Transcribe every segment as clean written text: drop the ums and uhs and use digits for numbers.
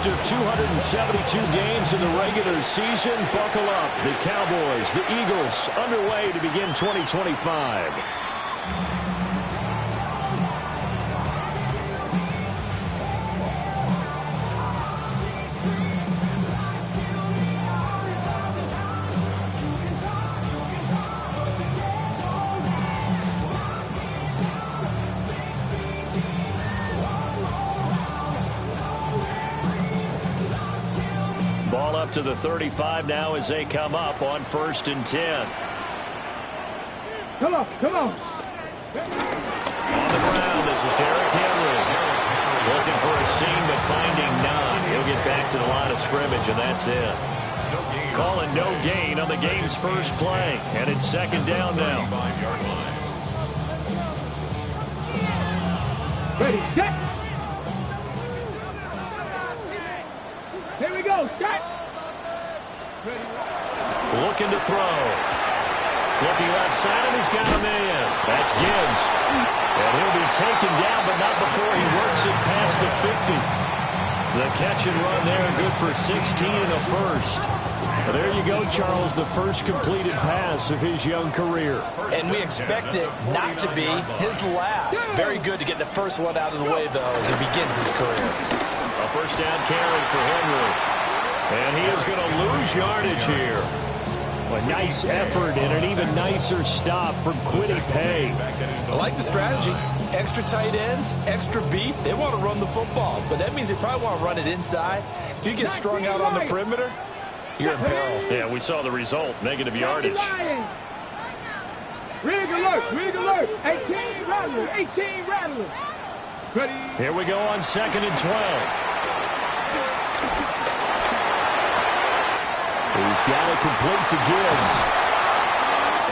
First of 272 games in the regular season. Buckle up. The Cowboys, the Eagles, underway to begin 2025. Ball up to the 35 now as they come up on 1st and 10. Come on, come on. On the ground, this is Derrick Henry. Looking for a seam, but finding none. He'll get back to the line of scrimmage, and that's it. Calling no gain on the game's first play, and it's 2nd down now. Ready, set. Here we go, set. Looking to throw. Looking left side, and he's got him in. That's Gibbs. And he'll be taken down, but not before he works it past the 50. The catch and run there, good for 16 and a first. Well, there you go, Charles, the first completed pass of his young career. And we expect it not to be his last. Very good to get the first one out of the way, though, as he begins his career. A first down carry for Henry. And he is going to lose yardage here. A nice effort and an even nicer stop from Kwity Paye. I like the strategy. Extra tight ends, extra beef. They want to run the football, but that means they probably want to run it inside. If you get strung out on the perimeter, you're in peril. Yeah, we saw the result. Negative yardage. Rig alert, rig alert. 18 rattlers, 18 rattlers. Ready. Here we go on 2nd and 12. He's got it complete to Gibbs.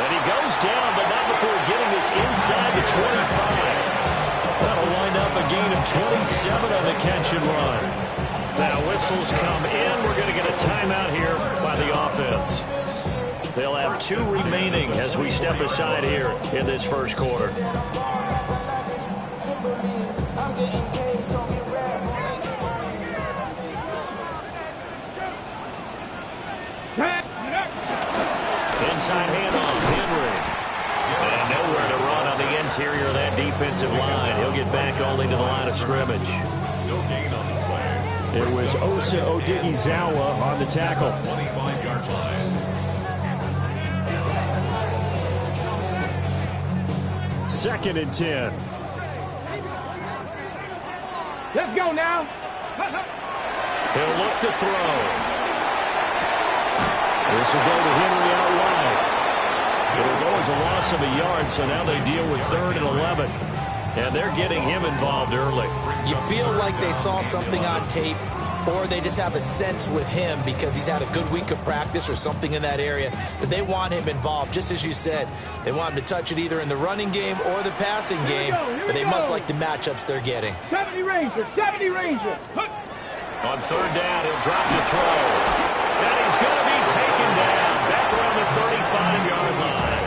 And he goes down, but not before getting this inside the 25. That'll wind up a gain of 27 on the catch and run. Now whistles come in. We're going to get a timeout here by the offense. They'll have 2 remaining as we step aside here in this first quarter. Inside handoff, Henry. And nowhere to run on the interior of that defensive line. He'll get back only to the line of scrimmage. No gain on the play. It was Osa Odighizuwa on the tackle. 25-yard line. 2nd and 10. Let's go now. He'll look to throw. This will go to Henry out wide. It'll go as a loss of a yard, so now they deal with 3rd and 11. And they're getting him involved early. You feel like they saw something on tape, or they just have a sense with him because he's had a good week of practice or something in that area that they want him involved. Just as you said, they want him to touch it either in the running game or the passing game, but they must like the matchups they're getting. 70 Ranger, 70 Ranger. On 3rd down, he'll drop to throw. And he's going to be taken down back around the 35-yard line.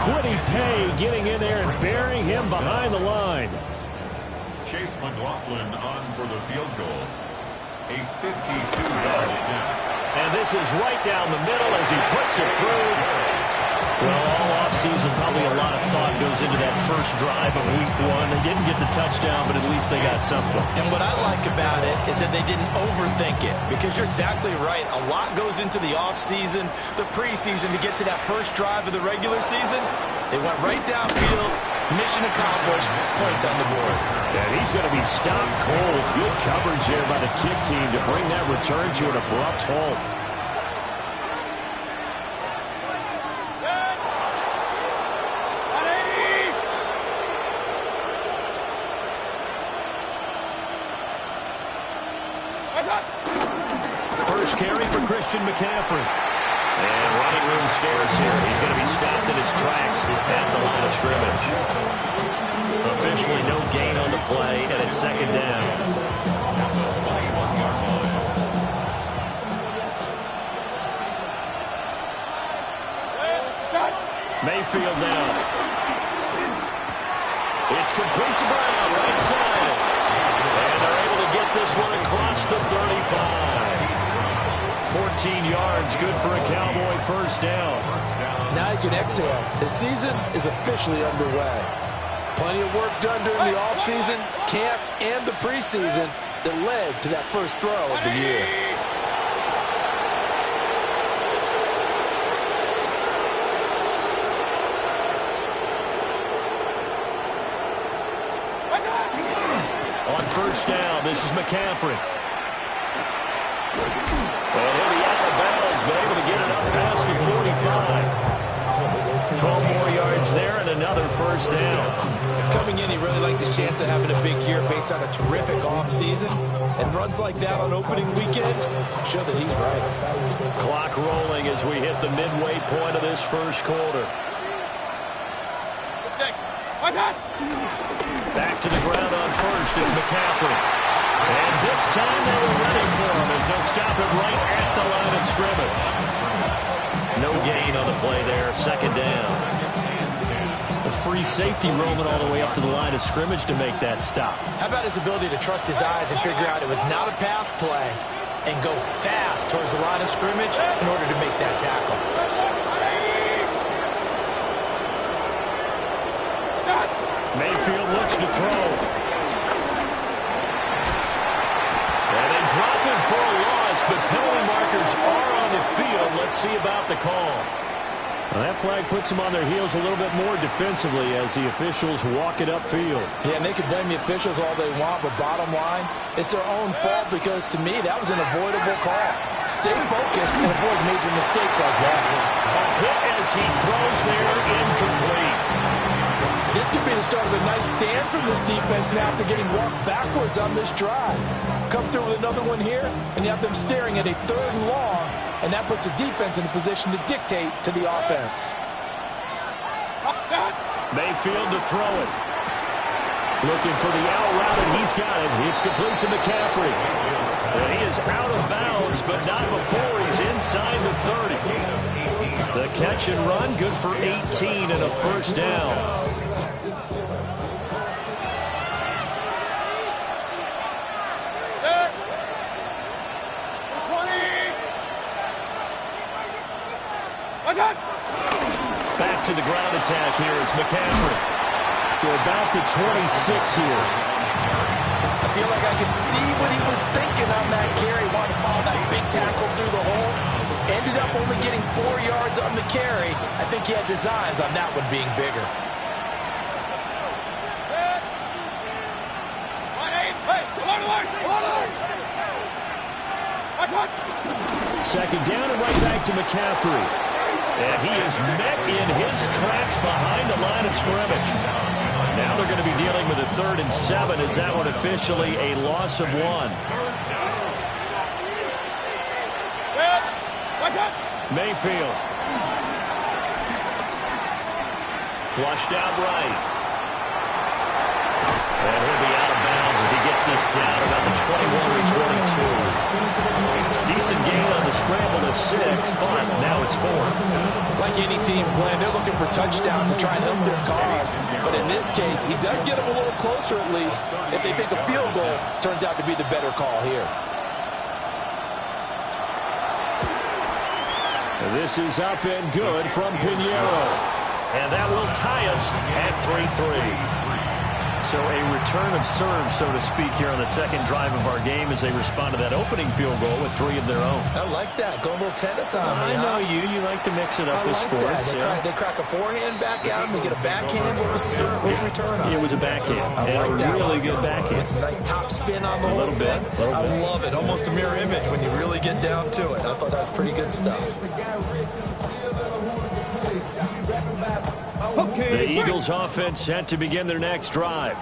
Kwity Paye getting in there and burying him behind the line. Chase McLaughlin on for the field goal. A 52-yard attempt. And this is right down the middle as he puts it through. Well, all offseason, probably a lot of thought goes into that first drive of week 1. They didn't get the touchdown, but at least they got something. And what I like about it is that they didn't overthink it, because you're exactly right. A lot goes into the offseason, the preseason, to get to that first drive of the regular season. They went right downfield, mission accomplished, points on the board. And he's going to be stopped cold. Good coverage there by the kick team to bring that return to an abrupt halt. First carry for Christian McCaffrey. And running room scarce here. He's going to be stopped in his tracks at the line of scrimmage. Officially no gain on the play, and it's 2nd down. Mayfield now. It's complete to Brown, right side. And they're able to get this one across the 35. 14 yards, good for a Cowboy first down. Now you can exhale. The season is officially underway. Plenty of work done during the offseason, camp, and the preseason that led to that first throw of the year. On first down, this is McCaffrey. And he'll be out of bounds, but able to get it up past the 45. 12 more yards there and another first down. Coming in, he really liked his chance of having a big year based on a terrific offseason. And runs like that on opening weekend show that he's right. Clock rolling as we hit the midway point of this first quarter. Back to the ground on first. It's McCaffrey. And this time they were ready for him as they'll stop it right at the line of scrimmage. No gain on the play there. Second down. A free safety roaming all the way up to the line of scrimmage to make that stop. How about his ability to trust his eyes and figure out it was not a pass play and go fast towards the line of scrimmage in order to make that tackle. Mayfield looks to throw. And they drop him for a loss, but penalty markers are on the field. Let's see about the call. Well, that flag puts them on their heels a little bit more defensively as the officials walk it upfield. Yeah, and they can blame the officials all they want, but bottom line, it's their own fault because, to me, that was an avoidable call. Stay focused and avoid major mistakes like that. A hit as he throws there, incomplete. This could be the start of a nice stand from this defense now after getting walked backwards on this drive. Come through with another one here, and you have them staring at a 3rd and long, and that puts the defense in a position to dictate to the offense. Mayfield to throw it. Looking for the out route, and he's got it. It's complete to McCaffrey. And he is out of bounds, but not before he's inside the 30. The catch and run, good for 18 and a first down. Back to the ground attack here is McCaffrey. To about the 26 here. I feel like I can see what he was thinking on that carry. Wanted to follow that big tackle through the hole. Ended up only getting 4 yards on the carry. I think he had designs on that one being bigger. Second down and right back to McCaffrey. And he is met in his tracks behind the line of scrimmage. Now they're going to be dealing with a 3rd and 7. Is that one officially a loss of 1? Mayfield. Flushed out right. And he'll be out of bounds as he gets this down about the 21 to 22. Decent gain on the scramble of 6, but now it's 4th. Like any team playing, they're looking for touchdowns to try and help their cause. But in this case, he does get them a little closer at least if they think a field goal turns out to be the better call here. This is up and good from Pinheiro. And that will tie us at 3-3. So a return of serve, so to speak, here on the second drive of our game as they respond to that opening field goal with 3 of their own. I like that. Go a little tennis on me. I know you. You like to mix it up with sports. They crack a forehand back out and they get a backhand. What was the serve? What was the return on? It was a backhand. I like that. Really good backhand. It's a nice top spin on the whole little bit. I love it. Almost a mirror image when you really get down to it. I thought that was pretty good stuff. The Eagles offense set to begin their next drive.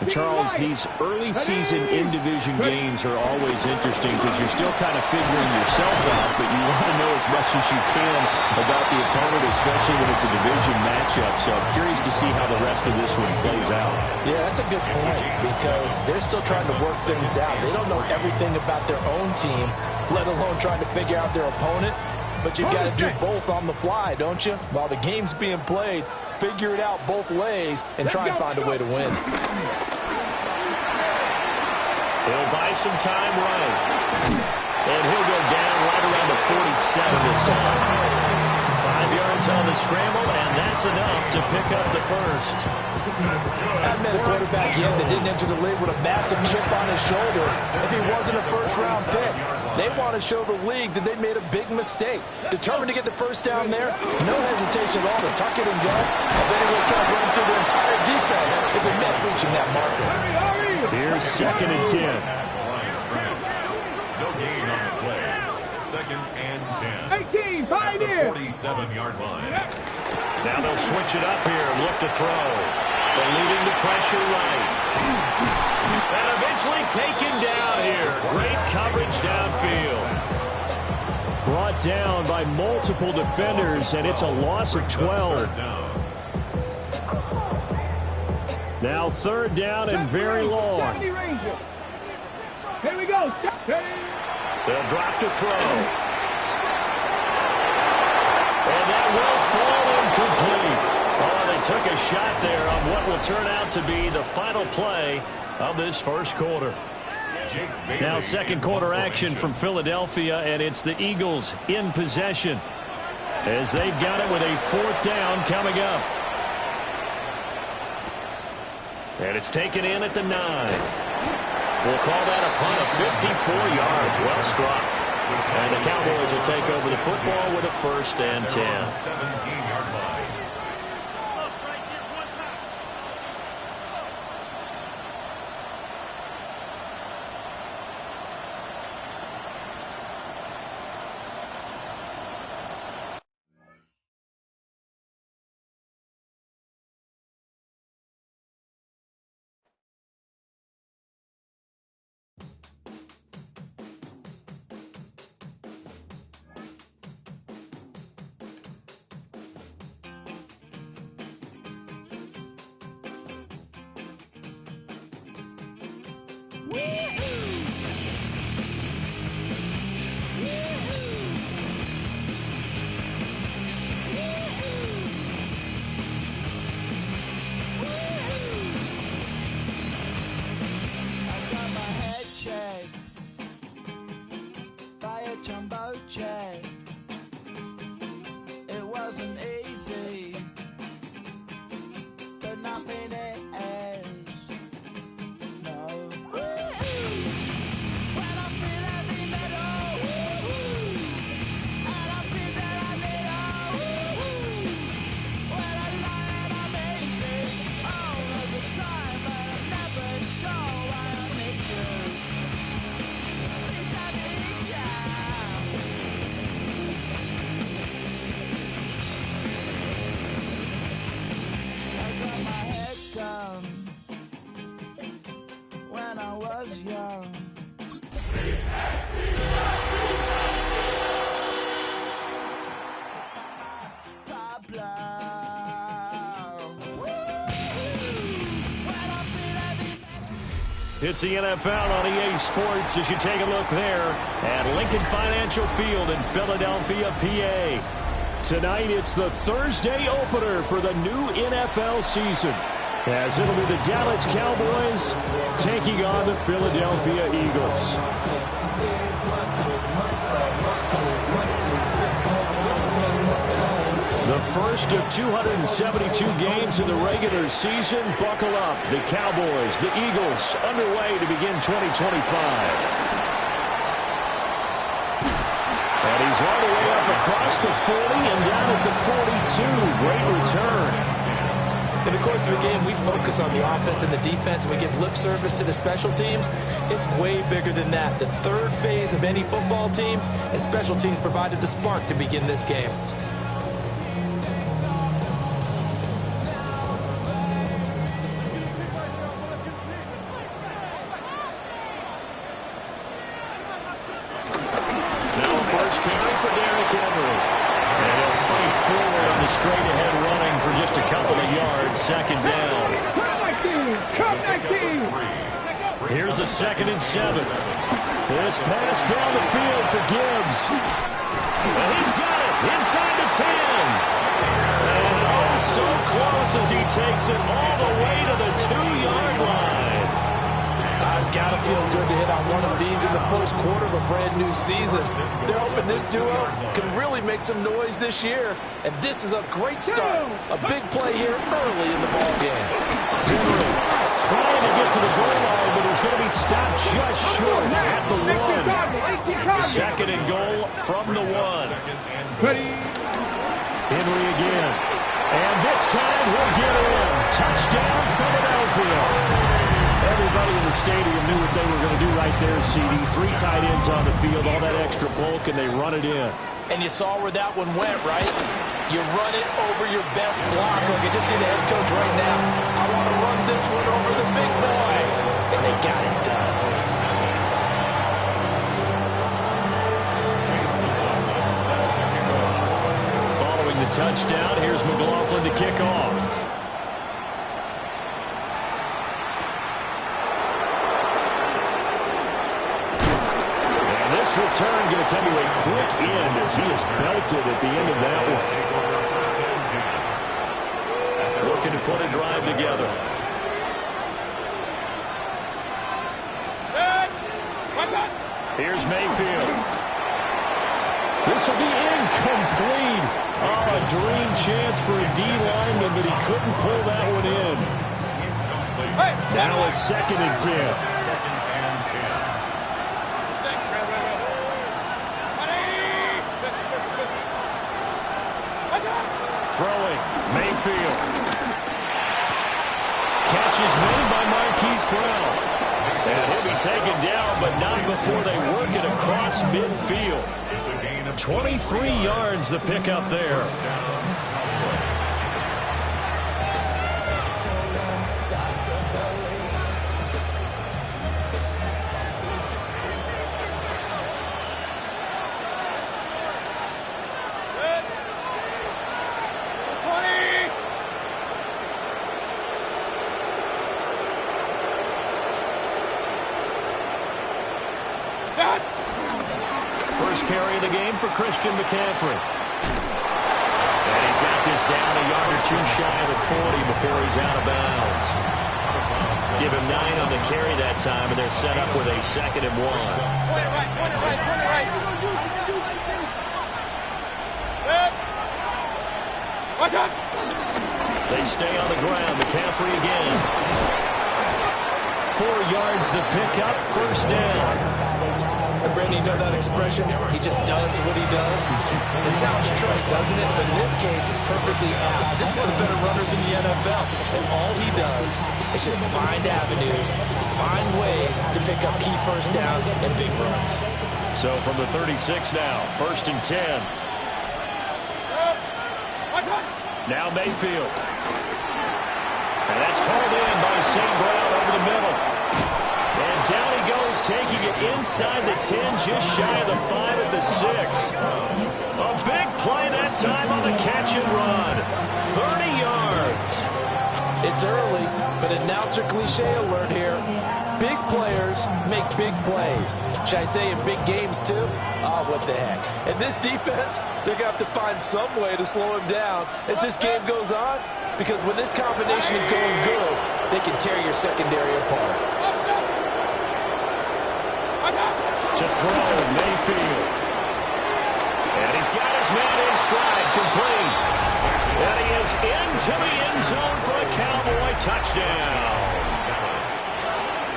Charles, these early season in-division games are always interesting because you're still kind of figuring yourself out, but you want to know as much as you can about the opponent, especially when it's a division matchup. So I'm curious to see how the rest of this one plays out. Yeah, that's a good point because they're still trying to work things out. They don't know everything about their own team, let alone trying to figure out their opponent. But you've got to do both on the fly, don't you? While the game's being played, figure it out both ways and try and find a way to win. He'll buy some time right. And he'll go down right around the 47 this time. 5 yards on the scramble, and that's enough to pick up the first. That meant a quarterback yet that didn't enter the league with a massive chip on his shoulder. If he wasn't a first-round pick, they want to show the league that they made a big mistake. Determined to get the first down there, no hesitation at all to tuck it and go. I bet he will try to run through the entire defense if it meant reaching that marker. Here's 2nd and 10. No gain on the play. 2nd and 10. 18, pioneer. 47-yard line. Now they'll switch it up here and look to throw. Eluding the pressure right. And eventually taken down here. Great coverage downfield. Brought down by multiple defenders, and it's a loss of 12. Now 3rd down and very long. Here we go. They'll drop to throw. And that will fall incomplete. Oh, they took a shot there on what will turn out to be the final play of this first quarter. Now 2nd quarter action from Philadelphia, and it's the Eagles in possession as they've got it with a 4th down coming up. And it's taken in at the 9. We'll call that a punt of 54 yards. Well struck. And the Cowboys will take over the football with a 1st and 10. 17-yard line. It wasn't easy, but nothing is. No. When I feel heavy metal, and I feel that I need when I lie and I'm easy all of the time, but I never show why I need you. Please I need you. Down when I was young. It's the NFL on EA Sports as you take a look there at Lincoln Financial Field in Philadelphia, PA. Tonight, it's the Thursday opener for the new NFL season, as it'll be the Dallas Cowboys taking on the Philadelphia Eagles. The first of 272 games in the regular season. Buckle up. The Cowboys, the Eagles, underway to begin 2025. And he's all the way up across the 40 and down at the 42. Great return. In the course of a game, we focus on the offense and the defense, and we give lip service to the special teams. It's way bigger than that. The third phase of any football team, and special teams provided the spark to begin this game. Second down. Here's a 2nd and 7. This pass down the field for Gibbs. And he's got it inside the 10. And oh, so close as he takes it all the way to the 2-yard line. it's got to feel good to hit on one of these in the first quarter of a brand new season. They're hoping this duo can really make some noise this year, and this is a great start. A big play here early in the ballgame. Henry trying to get to the goal line, but he's going to be stopped just short at the one. Second and goal from the one. Henry again. And this time he'll get in. Touchdown, Philadelphia. Everybody in the stadium knew what they were going to do right there, CD. 3 tight ends on the field, all that extra bulk, and they run it in. And you saw where that one went, right? You run it over your best blocker. You just see the head coach right now. I want to run this one over the big boy. And they got it done. Following the touchdown, here's McLaughlin to kick off. This return going to come to a quick end as he is belted at the end of that one. Looking to put a drive together. Here's Mayfield. This will be incomplete. Oh, a dream chance for a D lineman, but he couldn't pull that one in. Now a 2nd and 10. Throwing, Mayfield. Catch is made by Marquise Brown. And he'll be taken down, but not before they work it across midfield. 23 yards the pickup there. First carry of the game for Christian McCaffrey. And he's got this down a yard or 2 shy of the 40 before he's out of bounds. Give him 9 on the carry that time, and they're set up with a 2nd and 1. They stay on the ground. McCaffrey again. 4 yards the pickup, first down. And Brandon, you know that expression? He just does what he does. It sounds trite, doesn't it? But in this case, it's perfectly apt. This is one of the better runners in the NFL. And all he does is just find avenues, find ways to pick up key first downs and big runs. So from the 36 now, 1st and 10. Now Mayfield. And that's called in by St. Brown over the middle. And down he goes, taking it inside the 10, just shy of the 5 at the 6. A big play that time on the catch and run. 30 yards. It's early, but announcer cliche alert here. Big players make big plays. Should I say in big games too? Oh, what the heck. And this defense, they're going to have to find some way to slow him down as this game goes on, because when this combination is going good, they can tear your secondary apart. To throw, Mayfield. And he's got his man in stride, complete. And he is into the end zone for a Cowboy touchdown.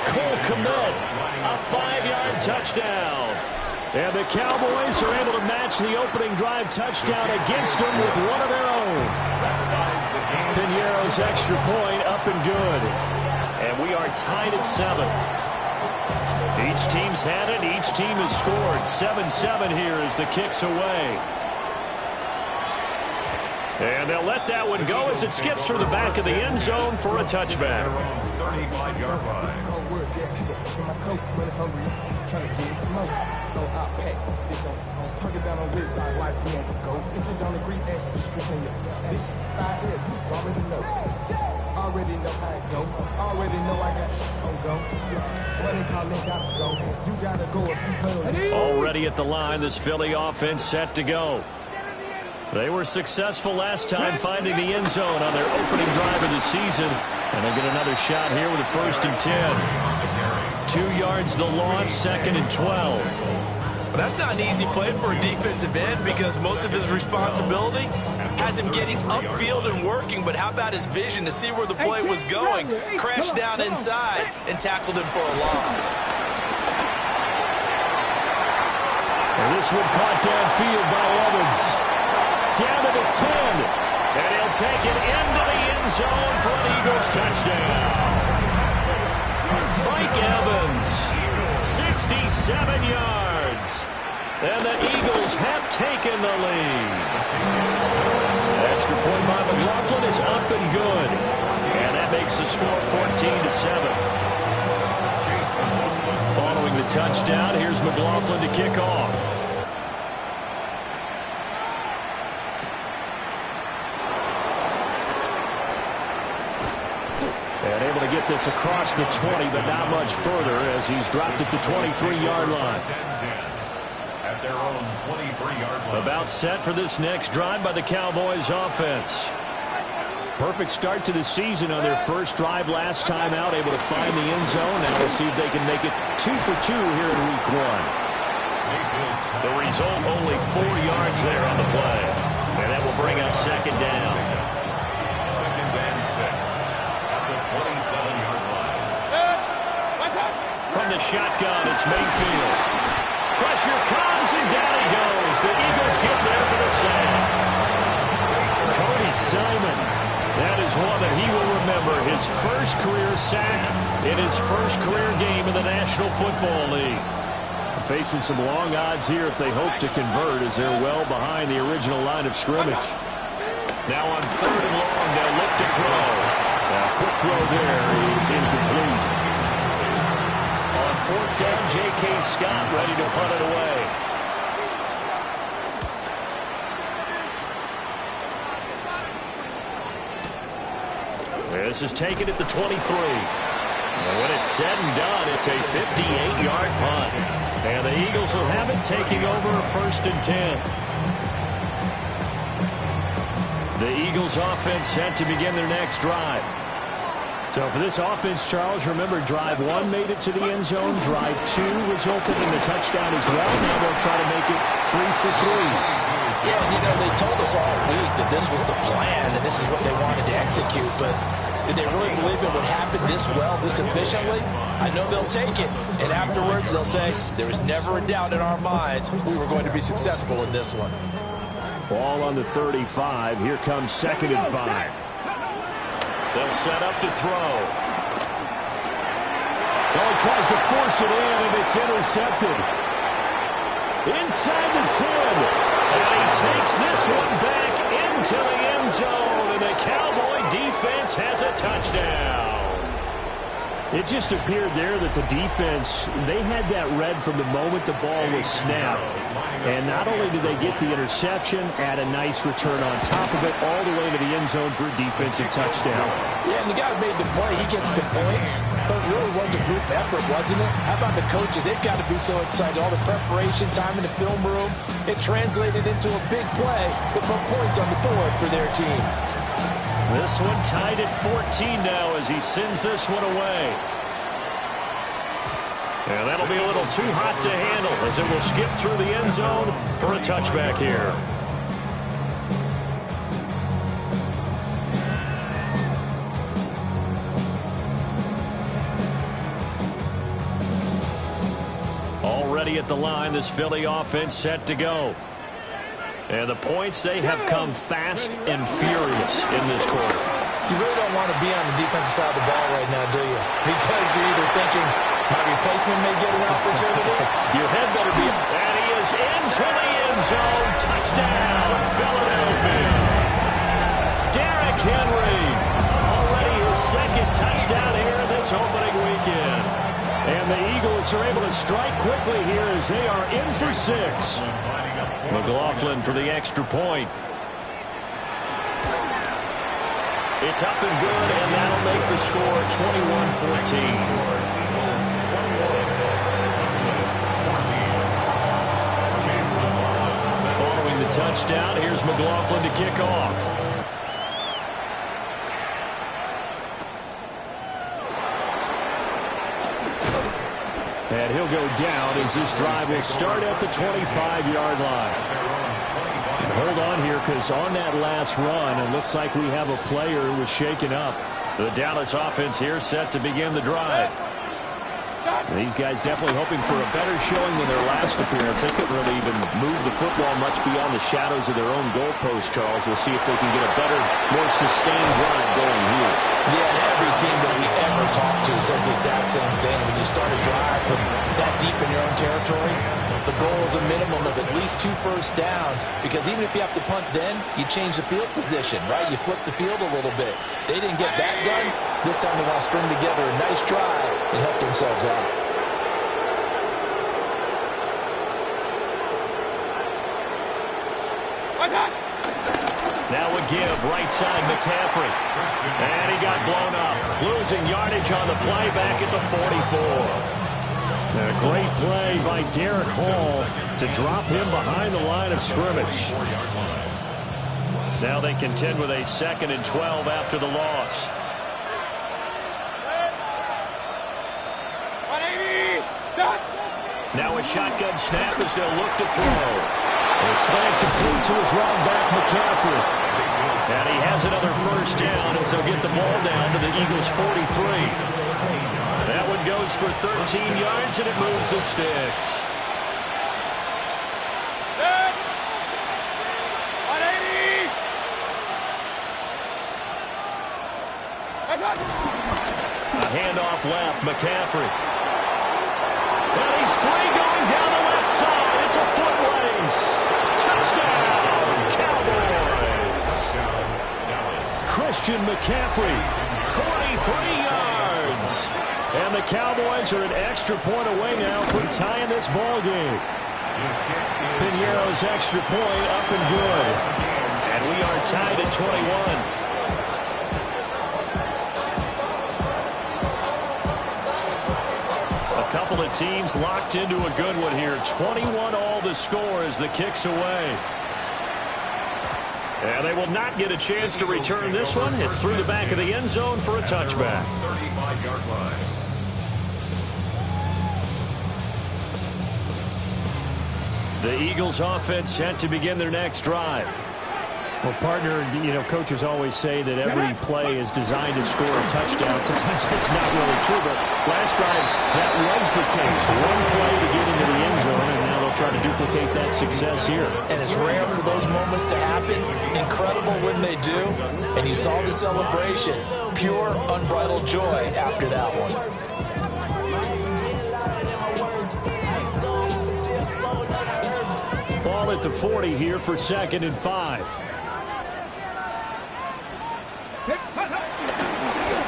Cole Kmet, a 5-yard touchdown. And the Cowboys are able to match the opening drive touchdown against them with one of their own. Piñeiro's extra point up and good. And we are tied at 7. Each team's had it. Each team has scored. 7-7 here as the kick's away. And they'll let that one go as it skips through the back of the end zone for a touchback. 35-yard line. Already know how it go. Already know I got on go. What they call it, gotta go. You gotta go if you play. Already at the line, this Philly offense set to go. They were successful last time finding the end zone on their opening drive of the season. And they'll get another shot here with a 1st and 10. 2 yards the loss, 2nd and 12. Well, that's not an easy play for a defensive end because most of his responsibility has him getting upfield and working, but how about his vision to see where the play was going, crashed down inside, and tackled him for a loss. And this one caught downfield by Evans. Down to the 10. And he'll take it into the end zone for an Eagles touchdown. Mike Evans, 67 yards. And the Eagles have taken the lead. Extra point by McLaughlin is up and good. And that makes the score 14-7. Following the touchdown, here's McLaughlin to kick off. And able to get this across the 20, but not much further as he's dropped it to 23-yard line. At their own 23-yard line. About set for this next drive by the Cowboys offense. Perfect start to the season on their first drive last time out, able to find the end zone. Now we'll see if they can make it 2 for 2 here in week 1. The result, only 4 yards there on the play. And that will bring up 2nd down. 2nd and 6 at the 27-yard line. From the shotgun, it's Mayfield. Pressure comes, and down he goes. The Eagles get there for the sack. Cody Simon. That is one that he will remember. His first career sack in his first career game in the National Football League. Facing some long odds here if they hope to convert as they're well behind the original line of scrimmage. Now on 3rd and long, they'll look to throw. Quick throw there is incomplete. On 4th down, J.K. Scott ready to punt it away. This is taken at the 23. And when it's said and done, it's a 58-yard punt. And the Eagles will have it, taking over 1st and 10. The Eagles offense set to begin their next drive. So for this offense, Charles, remember drive 1 made it to the end zone. Drive 2 resulted in the touchdown as well. Now they'll try to make it 3 for 3. Yeah, you know, they told us all week that this was the plan and this is what they wanted to execute, but did they really believe it would happen this well, this efficiently? I know they'll take it, and afterwards they'll say, there was never a doubt in our minds we were going to be successful in this one. Ball on the 35. Here comes 2nd and 5. They'll set up to throw. Oh, he tries to force it in, and it's intercepted. Inside the 10. And he takes this one back into the end zone, and the Cowboy defense has a touchdown. It just appeared there that the defense, they had that read from the moment the ball was snapped. And not only did they get the interception, add a nice return on top of it, all the way to the end zone for a defensive touchdown. Yeah, and the guy who made the play, he gets the points. But it really was a group effort, wasn't it? How about the coaches? They've got to be so excited. All the preparation time in the film room, it translated into a big play that put points on the board for their team. This one tied at 14 now as he sends this one away. And that'll be a little too hot to handle as it will skip through the end zone for a touchback here. Already at the line, this Philly offense set to go. And the points, they have come fast and furious in this quarter. You really don't want to be on the defensive side of the ball right now, do you? Because you're either thinking my replacement may get an opportunity. Your head better be up. And he is into the end zone. Touchdown, Philadelphia. Derrick Henry. Already his 2nd touchdown here this opening weekend. And the Eagles are able to strike quickly here as they are in for 6. McLaughlin for the extra point. It's up and good, and that'll make the score 21-14. Following the touchdown, here's McLaughlin to kick off. And he'll go down as this drive will start at the 25-yard line. And hold on here, because on that last run, it looks like we have a player who was shaken up. The Dallas offense here set to begin the drive. And these guys definitely hoping for a better showing than their last appearance. They couldn't really even move the football much beyond the shadows of their own goalpost, Charles. We'll see if they can get a better, more sustained drive going here. Yeah, and every team that we ever talk to says the exact same thing. When you start a drive from that deep in your own territory, the goal is a minimum of at least 2 first downs, because even if you have to punt then, you change the field position, right? You flip the field a little bit. They didn't get that done. This time they want to string together a nice drive and help themselves out. Now a give, right side McCaffrey. And he got blown up. Losing yardage on the play back at the 44. And a great play by Derek Hall to drop him behind the line of scrimmage. Now they contend with a 2nd and 12 after the loss. Now a shotgun snap as they'll look to throw. And a slant complete to his running back, McCaffrey. And he has another first down as they'll get the ball down to the Eagles' 43. That one goes for 13 yards, and it moves the sticks. A handoff left, McCaffrey. And he's free going down the left side. It's a foot race. Touchdown, Cowboys. Christian McCaffrey, 43 yards. And the Cowboys are an extra point away now from tying this ball game. Piñeiro's extra point up and good. And we are tied at 21. A couple of teams locked into a good one here. 21 all the score as the kick's away. And they will not get a chance to return this one. It's through the back of the end zone for a touchback. 35-yard line. The Eagles offense set to begin their next drive. Well, partner, coaches always say that every play is designed to score a touchdown. Sometimes it's not really true, but last drive, that was the case. One play to get into the end zone, and now they'll try to duplicate that success here. And it's rare for those moments to happen. Incredible when they do. And you saw the celebration. Pure, unbridled joy after that one. Ball at the 40 here for 2nd and 5.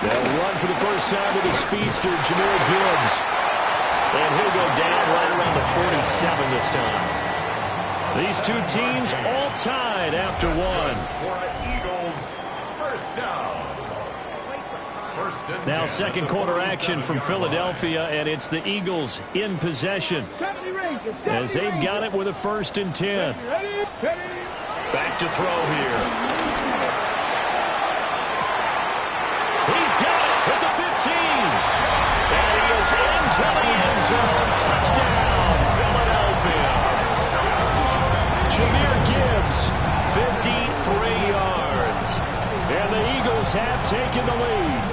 They'll run for the first time with the speedster, Jahmyr Gibbs. And he'll go down right around the 47 this time. These two teams all tied after one. For Eagles, first down. Now second quarter action from Philadelphia, and it's the Eagles in possession as they've got it with a 1st and 10. Back to throw here. He's got it at the 15. And he is into the end zone. Touchdown, Philadelphia. Jahmyr Gibbs, 53 yards. And the Eagles have taken the lead.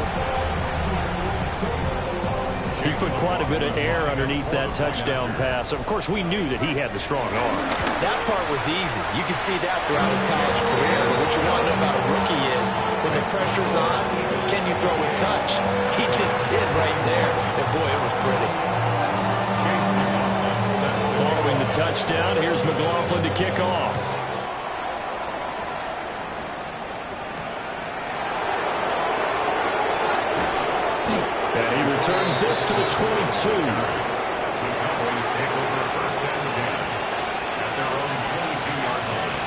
He put quite a bit of air underneath that touchdown pass. Of course, we knew that he had the strong arm. That part was easy. You could see that throughout his college career. But what you want to know about a rookie is when the pressure's on, can you throw with touch? He just did right there. And, boy, it was pretty. Following the touchdown, here's McLaughlin to kick off. And he returns this to the 22. The Cowboys take over 1st and 10 at their own 22-yard line.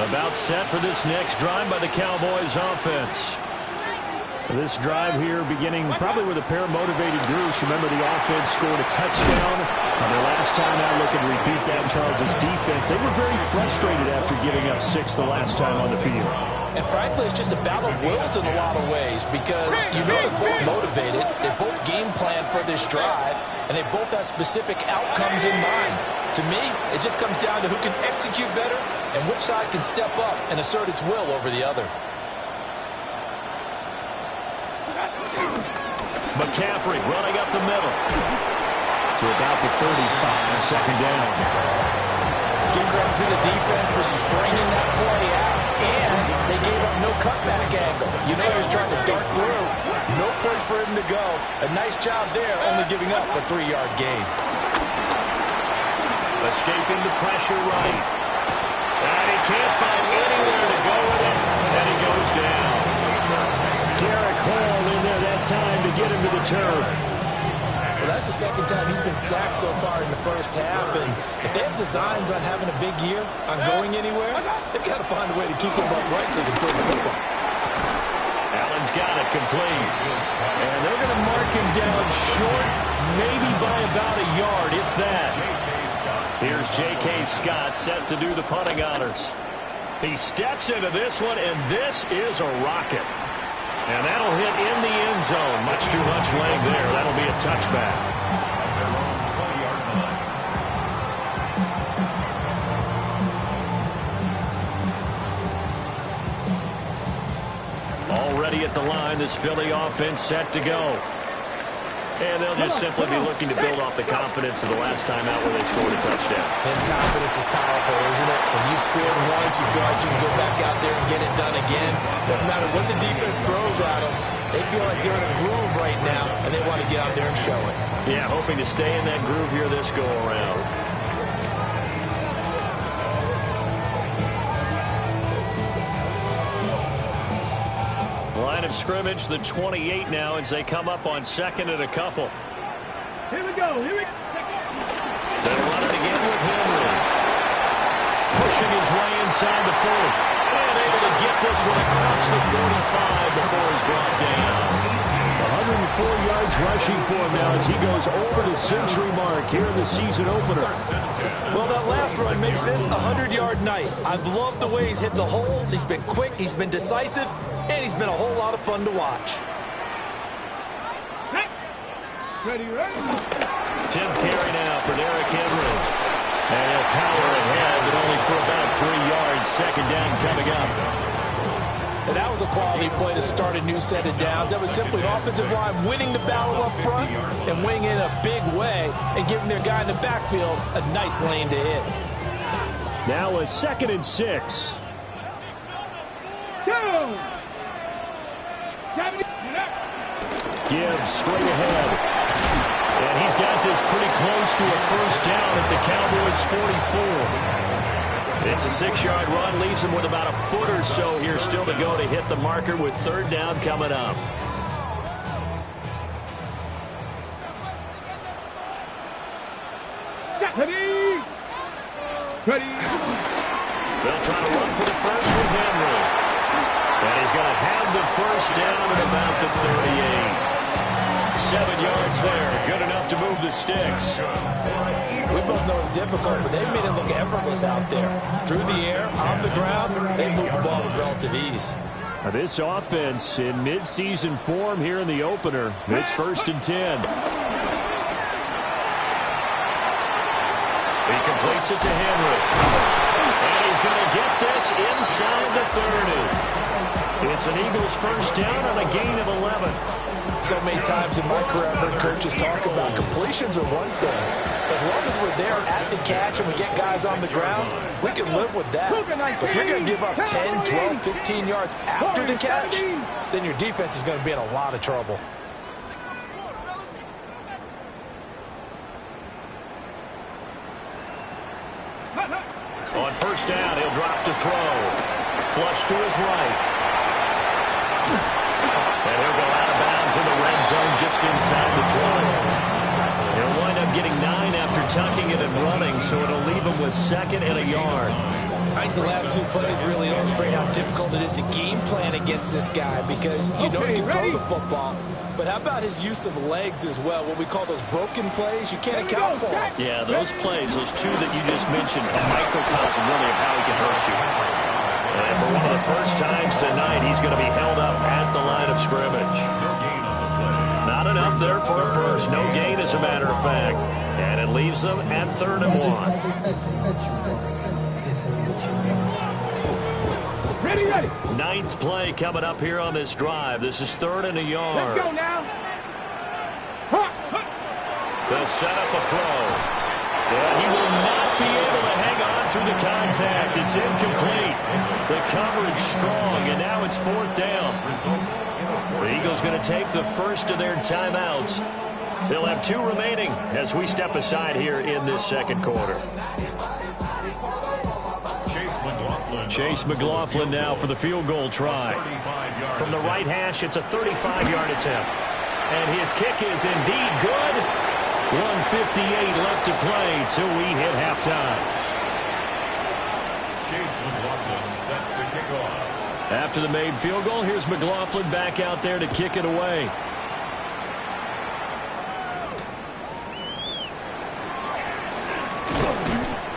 About set for this next drive by the Cowboys offense. This drive here beginning probably with a pair of motivated groups. Remember, the offense scored a touchdown on their last time out. Look and repeat that. Charles' defense, they were very frustrated after giving up 6 the last time on the field. And frankly, it's just a battle of wills in a lot of ways because you know they're both motivated, they both game plan for this drive, and they both have specific outcomes in mind. To me, it just comes down to who can execute better and which side can step up and assert its will over the other. McCaffrey running up the middle to about the 35, second down. Give credit to the defense for stringing that play out, and they gave up no cutback angle. You know he was trying to dart through. No place for him to go. A nice job there, only giving up a 3-yard gain. Escaping the pressure right. And he can't find anywhere to go with it, and he goes down. Derek Hall in there that time to get him to the turf. Well, that's the second time he's been sacked so far in the first half, and if they have designs on having a big year, on going anywhere, they've got to find a way to keep him upright so they can throw the football. Allen's got it complete. And they're going to mark him down short, maybe by about a yard, if that. Here's J.K. Scott set to do the punting honors. He steps into this one, and this is a rocket. And that'll hit in the end zone. Much too much leg there. That'll be a touchback. Already at the line, this Philly offense set to go. And they'll just simply be looking to build off the confidence of the last time out where they scored a touchdown. And confidence is powerful, isn't it? When you scored once, you feel like you can go back out there and get it done again. Doesn't matter what the defense throws at them. They feel like they're in a groove right now, and they want to get out there and show it. Yeah, hoping to stay in that groove here this go-around. Line of scrimmage, the 28 now, as they come up on second and a couple. Here we go. Here we go. They run it again with Henry. Pushing his way inside the 40. And able to get this one across the 45 before he's brought down. 104 yards rushing for him now as he goes over the century mark here in the season opener. Well, that last run makes this a 100-yard night. I've loved the way he's hit the holes. He's been quick. He's been decisive. And he's been a whole lot of fun to watch. Ready, ready. 10th carry now for Derrick Henry. And he'll power ahead, but only for about 3 yards. Second down coming up. And that was a quality play to start a new set of downs. That was simply an offensive line winning the battle up front and winning in a big way and giving their guy in the backfield a nice lane to hit. Now a 2nd and 6. Go! Gibbs straight ahead. And he's got this pretty close to a first down at the Cowboys' 44. It's a 6-yard run, leaves him with about a foot or so here still to go to hit the marker with third down coming up. Ready! Ready! They'll try to run for the first with Henry. And he's going to have the first down at about the 38. 7 yards there. Good enough to move the sticks. We both know it's difficult, but they've made it look effortless out there. Through the air, on the ground, they move the ball with relative ease. Now this offense in mid-season form here in the opener. It's 1st and 10. He completes it to Henry. And he's going to get this inside the 30. It's an Eagles first down on a gain of 11. So many times in my career, I've heard coaches talk about completions are one thing. As long as we're there at the catch and we get guys on the ground, we can live with that. But if you're going to give up 10, 12, 15 yards after the catch, then your defense is going to be in a lot of trouble. On first down, he'll drop to throw. Flush to his right. And he'll go out of bounds in the red zone just inside the 20. He'll wind up getting 9 after tucking it and running, so it'll leave him with 2nd and a yard. I think the last 2 plays really illustrate how difficult it is to game plan against this guy because you know he can throw the football. But how about his use of legs as well, what we call those broken plays? You can't account for them. Yeah, those plays, those 2 that you just mentioned, a microcosm really of how he can hurt you. And for one of the first times tonight, he's going to be held up at the line of scrimmage. No gain on the play. Not enough there for a first. No gain, as a matter of fact. And it leaves them at 3rd and 1. Ready, ready. 9th play coming up here on this drive. This is 3rd and a yard. Let's go now. They'll set up a throw. Yeah, he will not be able to hang on through the contact. It's incomplete. The coverage strong, and now it's 4th down. The Eagles going to take the first of their timeouts. They'll have 2 remaining as we step aside here in this 2nd quarter. Chase McLaughlin now for the field goal try. From the right hash, it's a 35-yard attempt. And his kick is indeed good. 1:58 left to play till we hit halftime. Chase McLaughlin set to kick off. After the made field goal, here's McLaughlin back out there to kick it away.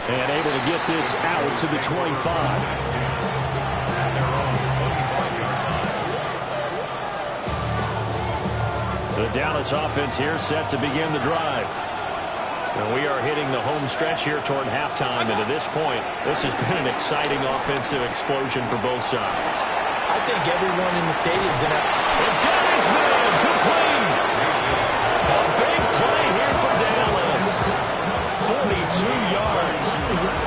And able to get this out to the 25. The Dallas offense here set to begin the drive. And we are hitting the home stretch here toward halftime. And to this point, this has been an exciting offensive explosion for both sides. I think everyone in the stadium is going to... And got his man complete. A big play here for Dallas. 42 yards.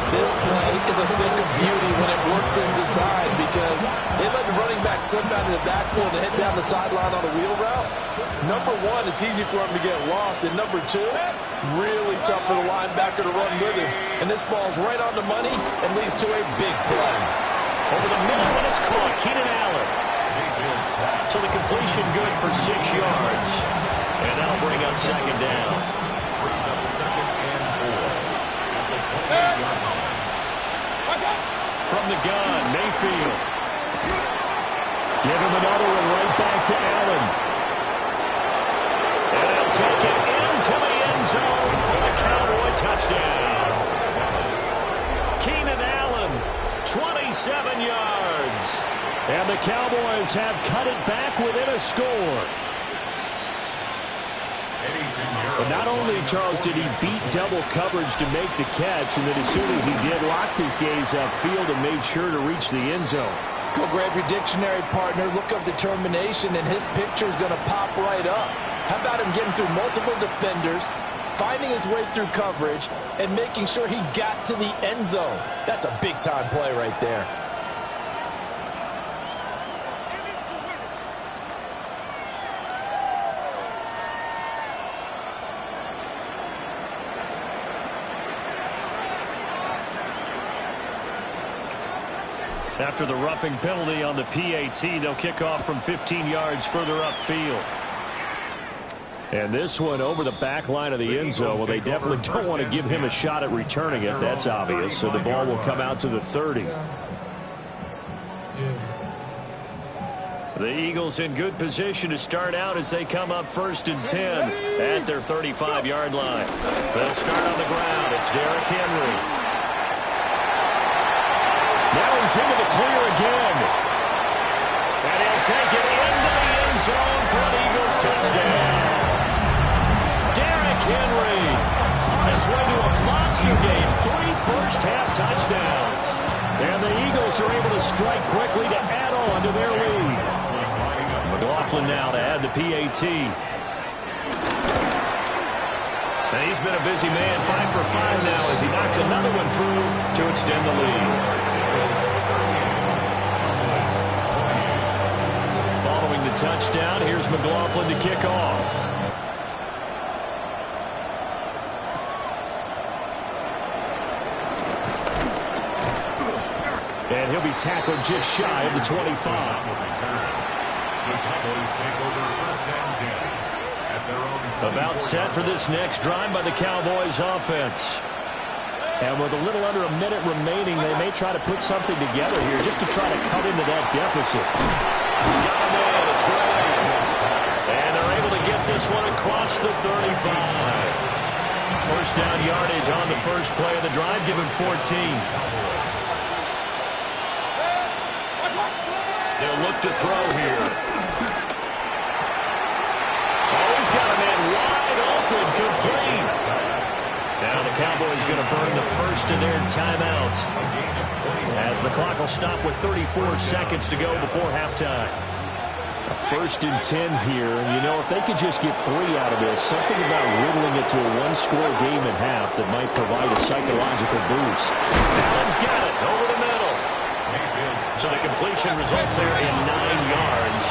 This play is a thing of beauty when it works as designed because they let the running back slip out of the backfield and head down the sideline on a wheel route. Number one, it's easy for him to get lost. And number two, really tough for the linebacker to run with him. And this ball's right on the money and leads to a big play. Over the middle, and it's caught. Keenan Allen. So the completion good for 6 yards. And that'll bring up 2nd down. Brings up 2nd and 4. At the 28-yard line. From the gun, Mayfield. Give him another one right back to Allen. And they'll take it into the end zone for the Cowboy touchdown. Keenan Allen, 27 yards. And the Cowboys have cut it back within a score. But not only, Charles, did he beat double coverage to make the catch, and then as soon as he did, locked his gaze upfield and made sure to reach the end zone. Go grab your dictionary, partner. Look up determination, and his picture is going to pop right up. How about him getting through multiple defenders, finding his way through coverage, and making sure he got to the end zone? That's a big-time play right there. After the roughing penalty on the PAT, they'll kick off from 15 yards further upfield. And this one over the back line of the end zone. Well, they definitely don't want to give him a shot at returning it. That's obvious. So the ball will come out to the 30. The Eagles in good position to start out as they come up 1st and 10 at their 35-yard line. They'll start on the ground. It's Derrick Henry. Now he's into the clear again. And he'll take it into the end zone for an Eagles touchdown. Derrick Henry on his way to a monster game. 3 first-half touchdowns. And the Eagles are able to strike quickly to add on to their lead. McLaughlin now to add the PAT. And he's been a busy man, 5 for 5 now as he knocks another one through to extend the lead. Following the touchdown, here's McLaughlin to kick off. And he'll be tackled just shy of the 25. The Cowboys take over 1st and 10 at their own 24. About set for this next drive by the Cowboys offense. And with a little under a minute remaining, they may try to put something together here just to try to cut into that deficit. Got a man, it's great. And they're able to get this one across the 35. First down yardage on the first play of the drive, given 14. They'll look look to throw here. Oh, he's got a man wide open, complete. Now the Cowboys going to burn the first of their timeouts as the clock will stop with 34 seconds to go before halftime. A 1st and 10 here, and you know, if they could just get 3 out of this, something about whittling it to a 1-score game at half that might provide a psychological boost. Allen's got it over the middle. So the completion results there in 9 yards.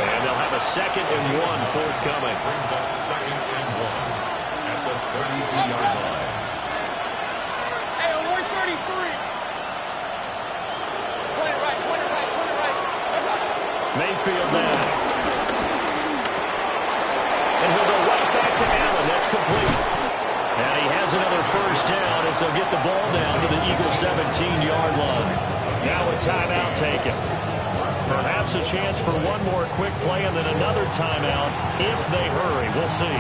And they'll have a 2nd and 1 forthcoming. Brings up 2nd and 1 at the 32-yard line. Hey, on 133. Point it right, point it right, point it right. Mayfield now. And he'll go right back to Allen. That's complete. And he has another first down as they'll get the ball down to the Eagles' 17-yard line. Now a timeout taken. Perhaps a chance for one more quick play and then another timeout if they hurry. We'll see.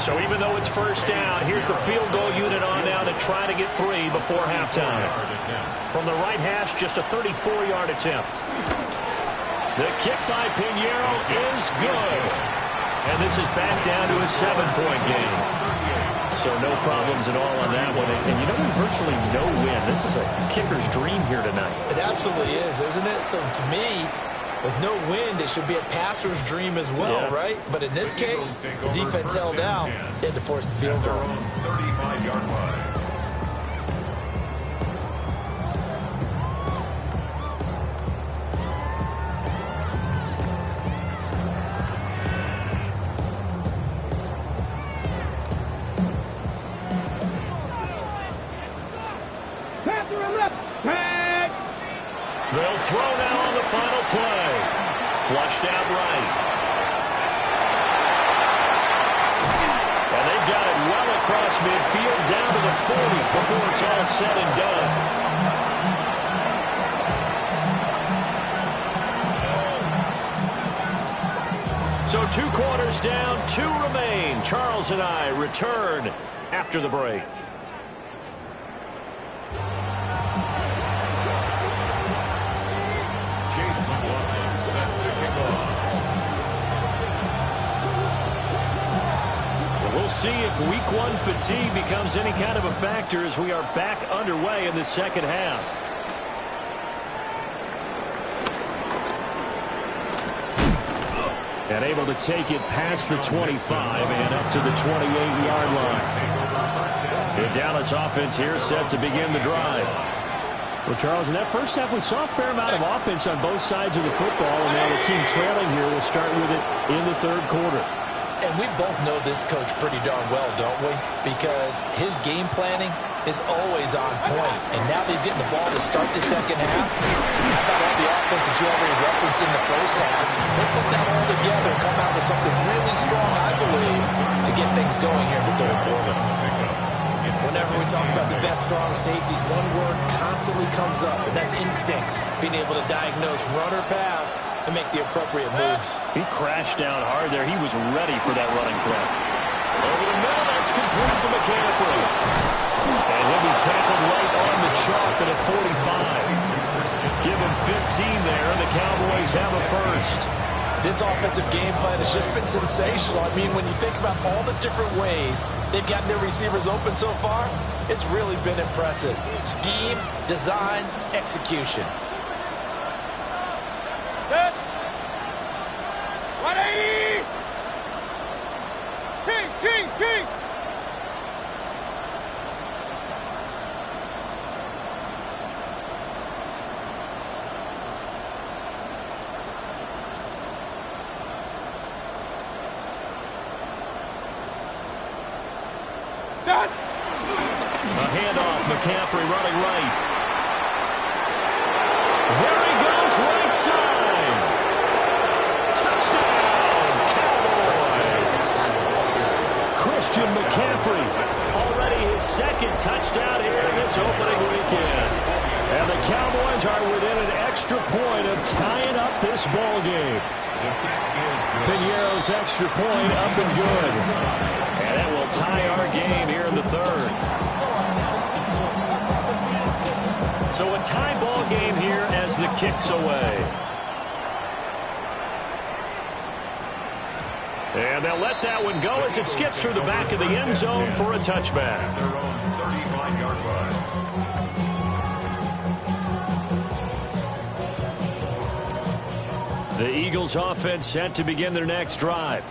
So even though it's first down, here's the field goal unit on now to try to get 3 before halftime. From the right hash, just a 34-yard attempt. The kick by Pinheiro is good. And this is back down to a 7-point game. So no problems at all on that one. And you know, there's virtually no win. This is a kicker's dream here tonight. It absolutely is, isn't it? So to me, with no wind, it should be a passer's dream as well, right? But in this case, the defense held out. They had to force the field goal. 35-yard line. They'll throw now on the final play. Flushed out right. And they've got it well across midfield down to the 40 before it's all said and done. So 2 quarters down, 2 remain. Charles and I return after the break. We'll see if week 1 fatigue becomes any kind of a factor as we are back underway in the second half. And able to take it past the 25 and up to the 28-yard line. The Dallas offense here set to begin the drive. Well, Charles, in that first half, we saw a fair amount of offense on both sides of the football, and now the team trailing here will start with it in the 3rd quarter. And we both know this coach pretty darn well, don't we? Because his game planning is always on point. And now that he's getting the ball to start the second half, how about all the offense that you already referenced in the first half? He'll put that all together and come out with something really strong, I believe, to get things going here in the 3rd quarter. Whenever we talk about the best strong safeties, one word constantly comes up, and that's instincts. Being able to diagnose run or pass and make the appropriate moves. He crashed down hard there. He was ready for that running play. Over the middle, that's complete to McCaffrey. And he'll be tackled right on the chalk at a 45. Give him 15 there, and the Cowboys have a first. This offensive game plan has just been sensational. I mean, when you think about all the different ways they've gotten their receivers open so far, it's really been impressive. Scheme, design, execution. Set. 180. Kings. Stop. A handoff, McCaffrey running right. There he goes, right side. Touchdown, Cowboys. Christian McCaffrey, already his 2nd touchdown here in this opening weekend. And the Cowboys are within an extra point of tying up this ball game. Pinheiro's extra point up and good. And that will tie our game here in the 3rd. So a tie ball game here as the kick's away. And they'll let that one go as it skips through the back of the end zone for a touchback. Their own 35-yard line. The Eagles offense set to begin their next drive.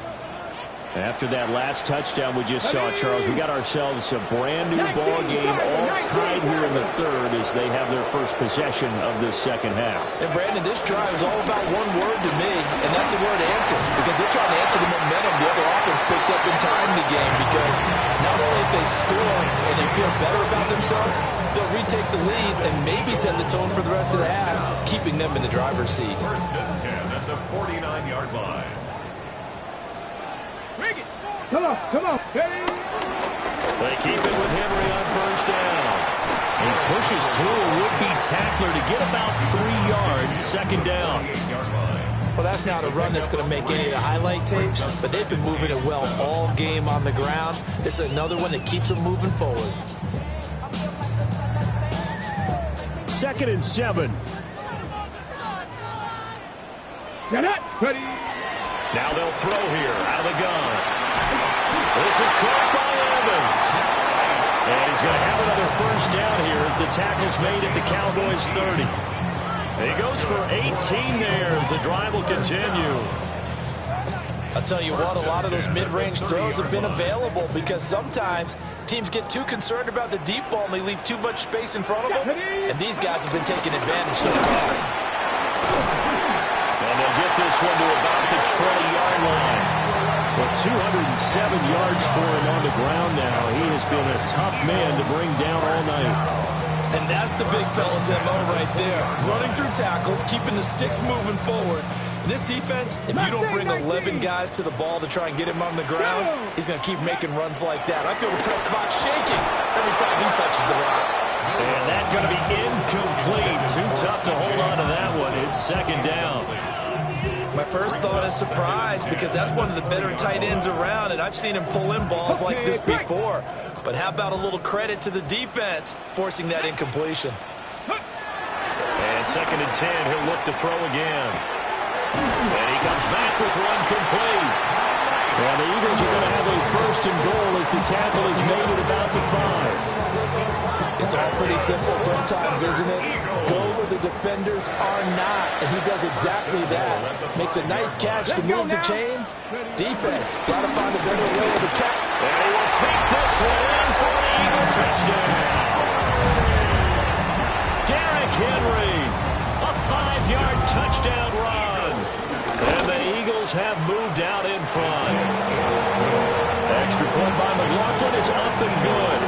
After that last touchdown we just saw, Charles, we got ourselves a brand new ball game, all tied here in the third as they have their first possession of this second half. And Brandon, this drive is all about one word to me, and that's the word answer. Because they're trying to answer the momentum the other offense picked up in time in the game. Because not only if they score and they feel better about themselves, they'll retake the lead and maybe set the tone for the rest of the half, keeping them in the driver's seat. First and 10 at the 49-yard line. Come on. Hey. They keep it with Henry on first down. He pushes through a would-be tackler to get about 3 yards, second down. Well, that's not a run that's going to make any of the highlight tapes, but they've been moving it well all game on the ground. This is another one that keeps them moving forward. 2nd and 7. Got it. Ready. Now they'll throw here out of the gun. This is caught by Evans. And he's going to have another first down here as the tackle's made at the Cowboys 30. He goes for 18 there as the drive will continue. I'll tell you what, a lot of those mid-range throws have been available because sometimes teams get too concerned about the deep ball and they leave too much space in front of them. And these guys have been taking advantage so far. And they'll get this one to about the 20-yard line. Well, 207 yards for him on the ground now. He has been a tough man to bring down all night. And that's the big fella's MO right there. Running through tackles, keeping the sticks moving forward. This defense, if you don't bring 11 guys to the ball to try and get him on the ground, he's going to keep making runs like that. I feel the press box shaking every time he touches the rock. And that's going to be incomplete. Too tough to hold on to that one. It's second down. My first thought is surprise because that's one of the better tight ends around, and I've seen him pull in balls like this before. But how about a little credit to the defense forcing that incompletion? And 2nd and 10, he'll look to throw again. And he comes back with one complete. And the Eagles are going to have a first and goal as the tackle is made at about the 5. It's all pretty simple sometimes, isn't it? Go where the defenders are not, and he does exactly that. Makes a nice catch to move the chains. Defense, got to find a better way to catch. And he will take this one in for an Eagle touchdown. Derrick Henry, a 5-yard touchdown run. And the Eagles have moved out in front. Extra point by McLaughlin is up and good.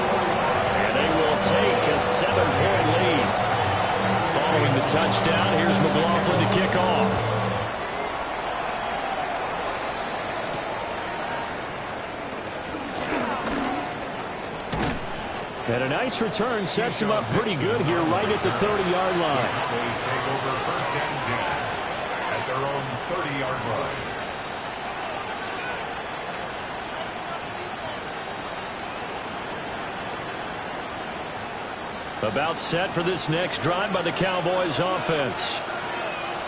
And they will take a 7-point lead. Following the touchdown, here's McLaughlin to kick off. And a nice return sets him up pretty good here right at the 30-yard line. Cowboys take over first and 10 at their own 30-yard line. About set for this next drive by the Cowboys offense.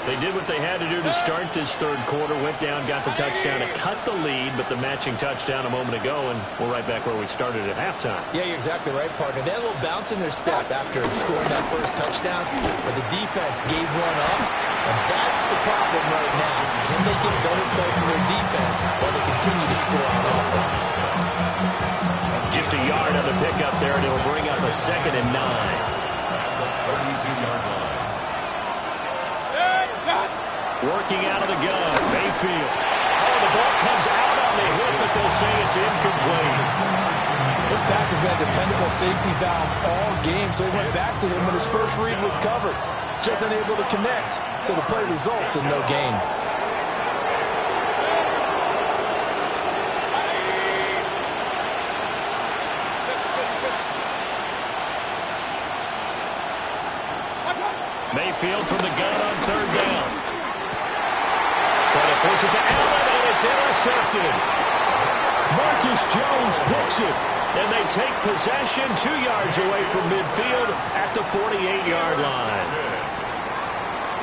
They did what they had to do to start this third quarter. Went down, got the touchdown to cut the lead, but the matching touchdown a moment ago, and we're right back where we started at halftime. Yeah, you're exactly right, partner. They had a little bounce in their step after scoring that first touchdown, but the defense gave one up, and that's the problem right now. Can they get better play from their defense while they continue to score on offense? Just a yard on the pickup there, and it'll bring up a 2nd and 9. 32-yard line. Working out of the gun, Mayfield. Oh, the ball comes out on the hit, but they'll say it's incomplete. This back has been a dependable safety valve all game, so he went back to him when his first read was covered. Just unable to connect, so the play results in no gain. Mayfield from the gun on third down. Trying to force it to Allen, and it's intercepted. Marcus Jones picks it, and they take possession 2 yards away from midfield at the 48-yard line.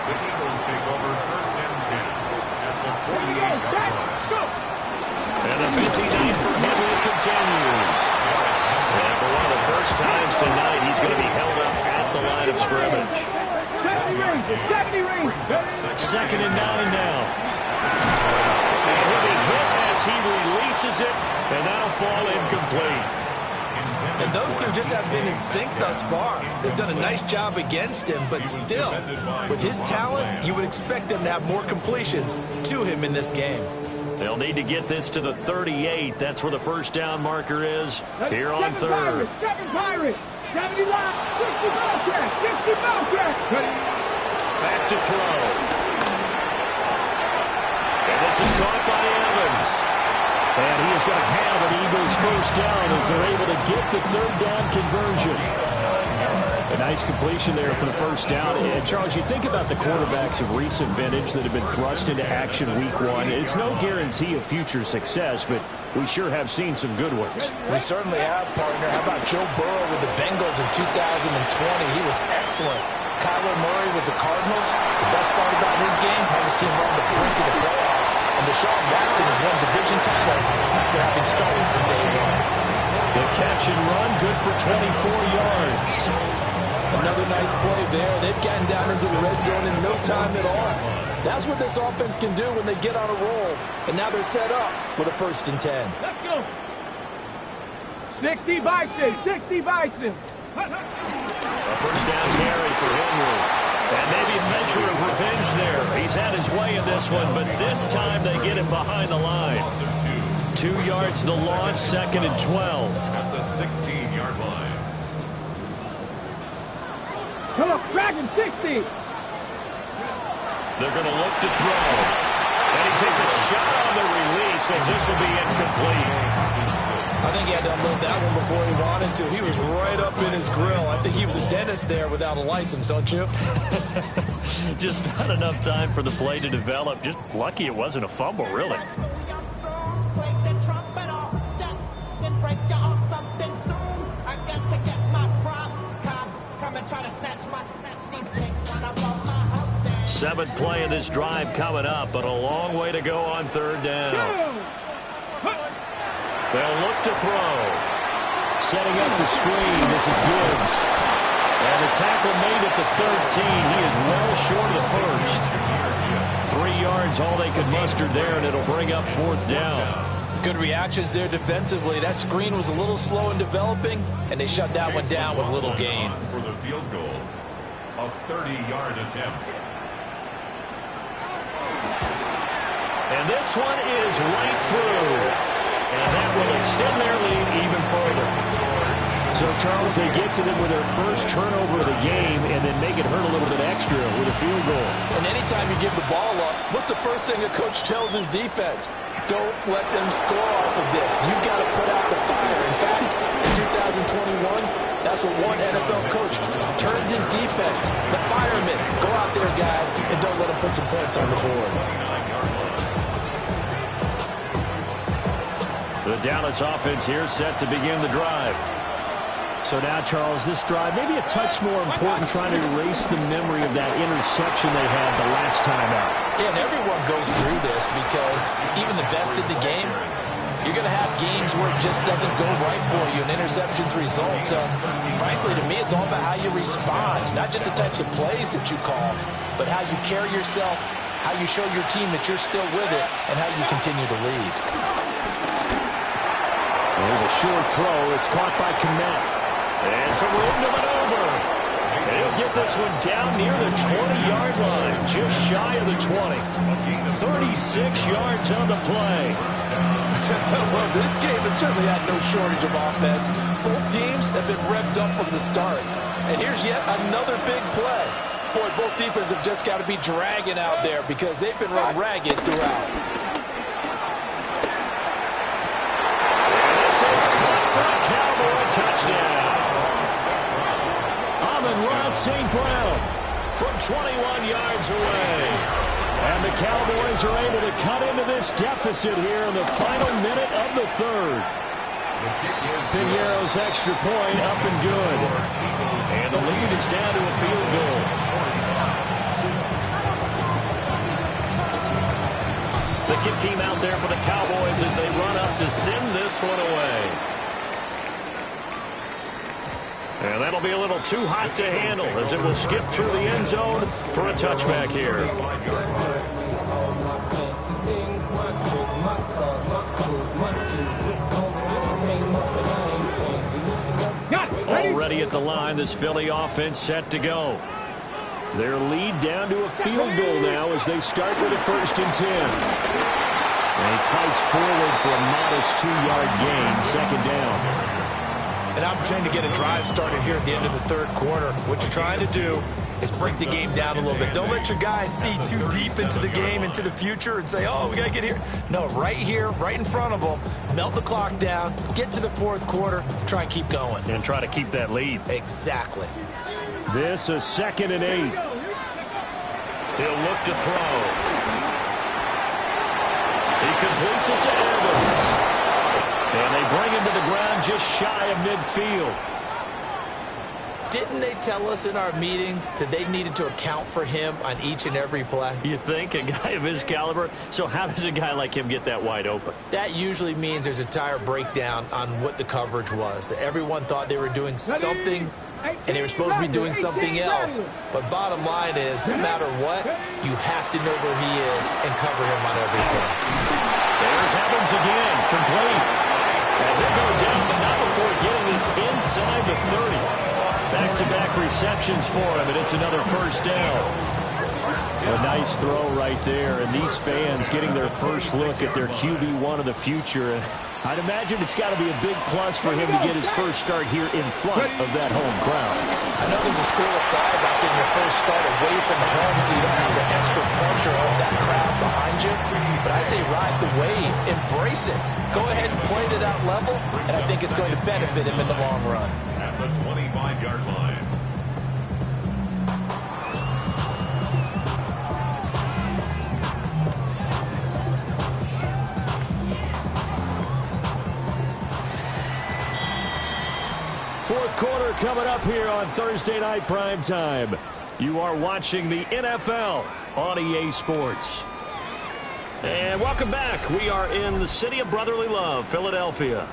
The Eagles take over first and 10 at the 48-yard line. continues. And for one of the first times tonight, he's going to be held up at the line of scrimmage. 70 rings. Second and 9 now. And he'll be hit as he releases it, and that'll fall incomplete. And those two just haven't been in sync thus far. They've done a nice job against him, but still, with his talent, you would expect them to have more completions to him in this game. They'll need to get this to the 38. That's where the first down marker is here on third. 7 Pirates. 70 line. 60 ball track. 60 ball track. Back to throw. And this is caught by Evans. And he is going to have an Eagles first down as they're able to get the third down conversion. A nice completion there for the first down. And Charles, you think about the quarterbacks of recent vintage that have been thrust into action week 1. It's no guarantee of future success, but we sure have seen some good ones. We certainly have, partner. How about Joe Burrow with the Bengals in 2020? He was excellent. Kyler Murray with the Cardinals. The best part about his game has his team on the brink of the playoffs. And Deshaun Watson has won division titles after having started from day one. The catch and run, good for 24 yards. Another nice play there. They've gotten down into the red zone in no time at all. That's what this offense can do when they get on a roll. And now they're set up with a 1st and 10. Let's go. 60 Bison. 60 Bison. A first down carry for Henry. And maybe a measure of revenge there. He's had his way in this one, but this time they get him behind the line. 2 yards the loss, 2nd and 12. At the 16-yard line. Come on, Dragon 60. They're going to look to throw. And he takes a shot on the release as this will be incomplete. I think he had to unload that one before he wanted to. He was right up in his grill. I think he was a dentist there without a license, don't you? Just not enough time for the play to develop. Just lucky it wasn't a fumble, really. Seventh play of this drive coming up, but a long way to go on third down. They'll look to throw. Setting up the screen, this is Gibbs. And the tackle made at the 13. He is well short of the first. 3 yards, all they could muster there, and it'll bring up 4th down. Good reactions there defensively. That screen was a little slow in developing, and they shut that one down with little gain. For the field goal, a 30-yard attempt. And this one is right through. And that will extend their lead even further. So, Charles, they get to them with their first turnover of the game and then make it hurt a little bit extra with a field goal. And anytime you give the ball up, what's the first thing a coach tells his defense? Don't let them score off of this. You've got to put out the fire. In fact, in 2021, that's what one NFL coach turned his defense. The firemen. Go out there, guys, and don't let them put some points on the board. The Dallas offense here set to begin the drive. So now, Charles, this drive may be a touch more important trying to erase the memory of that interception they had the last time out. Yeah, and everyone goes through this because even the best in the game, you're going to have games where it just doesn't go right for you and interceptions result. So, frankly, to me, it's all about how you respond, not just the types of plays that you call, but how you carry yourself, how you show your team that you're still with it, and how you continue to lead. There's a short throw. It's caught by Kmet. And some room to maneuver. He'll get this one down near the 20-yard line, just shy of the 20. 36 yards on the play. Well, this game has certainly had no shortage of offense. Both teams have been revved up from the start. And here's yet another big play. Boy, both defenses have just got to be dragging out there because they've been run ragged throughout. It's caught for a Cowboy touchdown. Amon-Ra St. Brown from 21 yards away. And the Cowboys are able to cut into this deficit here in the final minute of the third. Piñeiro's extra point up and good. And the lead is down to a field goal. The kicking team out there for the Cowboys as they run up to send this one away. And that'll be a little too hot to handle as it will skip through the end zone for a touchback here. Already at the line, this Philly offense set to go. Their lead down to a field goal now as they start with a 1st and 10. And he fights forward for a modest 2-yard gain, 2nd down. An opportunity to get a drive started here at the end of the 3rd quarter. What you're trying to do is break the game down a little bit. Don't let your guys see too deep into the game, into the future, and say, oh, we got to get here. No, right here, right in front of them, melt the clock down, get to the 4th quarter, try and keep going. And try to keep that lead. Exactly. This is 2nd and 8. He'll look to throw. He completes it to Evans. And they bring him to the ground just shy of midfield. Didn't they tell us in our meetings that they needed to account for him on each and every play? You think? A guy of his caliber? So how does a guy like him get that wide open? That usually means there's a entire breakdown on what the coverage was. That everyone thought they were doing something, and they were supposed to be doing something else. But bottom line is, no matter what, you have to know where he is and cover him on every play. There's Evans again, complete. And he'll go down, but not before getting this inside the 30. Back-to-back receptions for him, and it's another 1st down. A nice throw right there, and these fans getting their first look at their QB1 of the future. I'd imagine it's got to be a big plus for him to get his first start here in front of that home crowd. I know there's a school of thought about getting your first start away from home so you don't have the extra pressure of that crowd behind you. But I say ride the wave, embrace it. Go ahead and play to that level, and I think it's going to benefit him in the long run. At the 25-yard line. Fourth quarter coming up here on Thursday Night Primetime. You are watching the NFL on EA Sports. And welcome back. We are in the city of brotherly love, Philadelphia.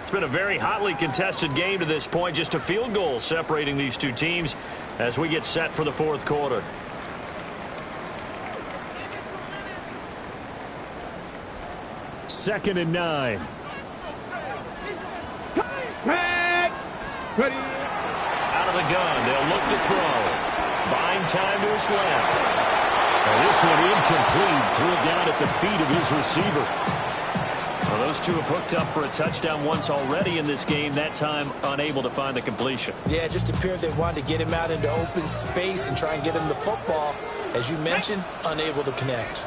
It's been a very hotly contested game to this point. Just a field goal separating these two teams as we get set for the 4th quarter. Second and 9. Ready. Out of the gun. They'll look to throw. Buying time to his left. And this one incomplete. Threw it down at the feet of his receiver. Well, those two have hooked up for a touchdown once already in this game. That time unable to find the completion. Yeah, it just appeared they wanted to get him out into open space and try and get him the football. As you mentioned, unable to connect.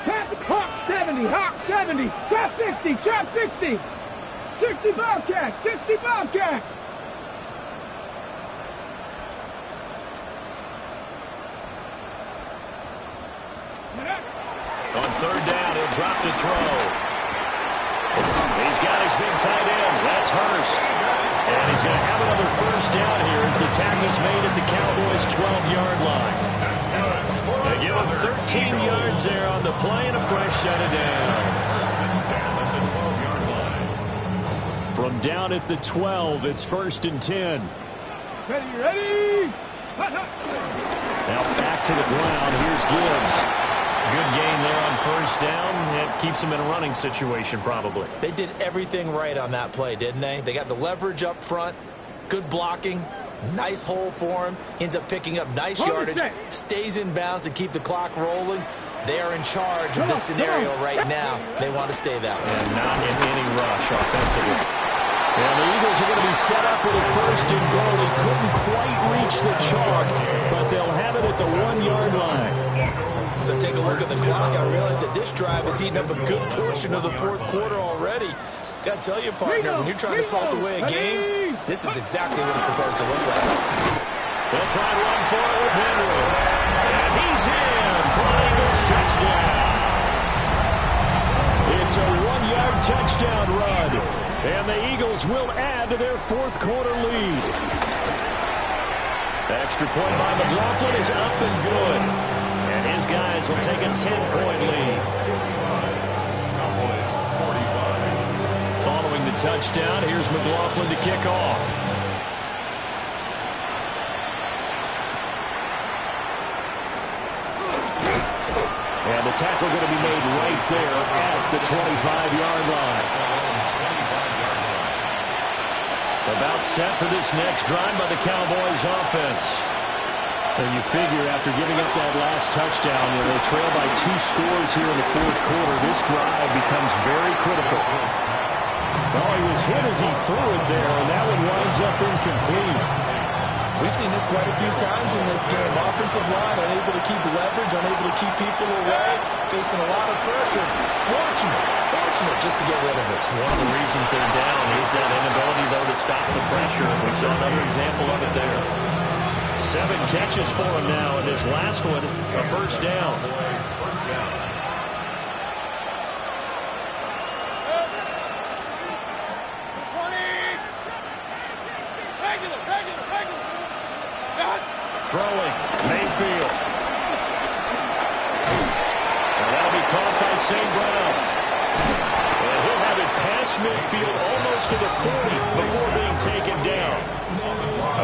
Hawk 70, Hawk 70, trap 60, trap 60. 60 Bobcat, 60 Bobcat. On 3rd down, he'll drop to throw. He's got his big tight end. That's Hurst. And he's going to have another 1st down here as the tackle's made at the Cowboys' 12-yard line. They give him 13 yards there on the play and a fresh set of downs. From down at the 12, it's 1st and 10. Ready. Now back to the ground. Here's Gibbs. Good gain there on 1st down. It keeps them in a running situation, probably. They did everything right on that play, didn't they? They got the leverage up front, good blocking, nice hole for him, ends up picking up nice yardage, stays in bounds to keep the clock rolling. They are in charge of this scenario right now. They want to stay that way. And not in any rush offensively. And the Eagles are going to be set up with a 1st and goal. They couldn't quite reach the chalk, but they'll have it at the 1-yard line. So take a look at the clock. I realize that this drive has eaten up a good portion of the 4th quarter already. Got to tell you, partner, when you're trying to salt away a game, this is exactly what it's supposed to look like. They'll try and run for it with Henry. And he's in for an Eagles touchdown. It's a 1-yard touchdown run. And the Eagles will add to their 4th quarter lead. Extra point by McLaughlin is up and good. And his guys will take a 10-point lead. touchdown. Here's McLaughlin to kick off. And the tackle going to be made right there at the 25-yard line. About set for this next drive by the Cowboys offense. And you figure after giving up that last touchdown, they trail by 2 scores here in the fourth quarter. This drive becomes very critical. Oh, he was hit as he threw it there, and that one winds up incomplete. We've seen this quite a few times in this game. Offensive line unable to keep leverage, unable to keep people away, facing a lot of pressure. Fortunate just to get rid of it. One of the reasons they're down is that inability, though, to stop the pressure. We saw another example of it there. 7 catches for him now, and this last one, a first down. Throwing, Mayfield. And that'll be caught by St. Brown. And he'll have it past midfield almost to the 40 before being taken down.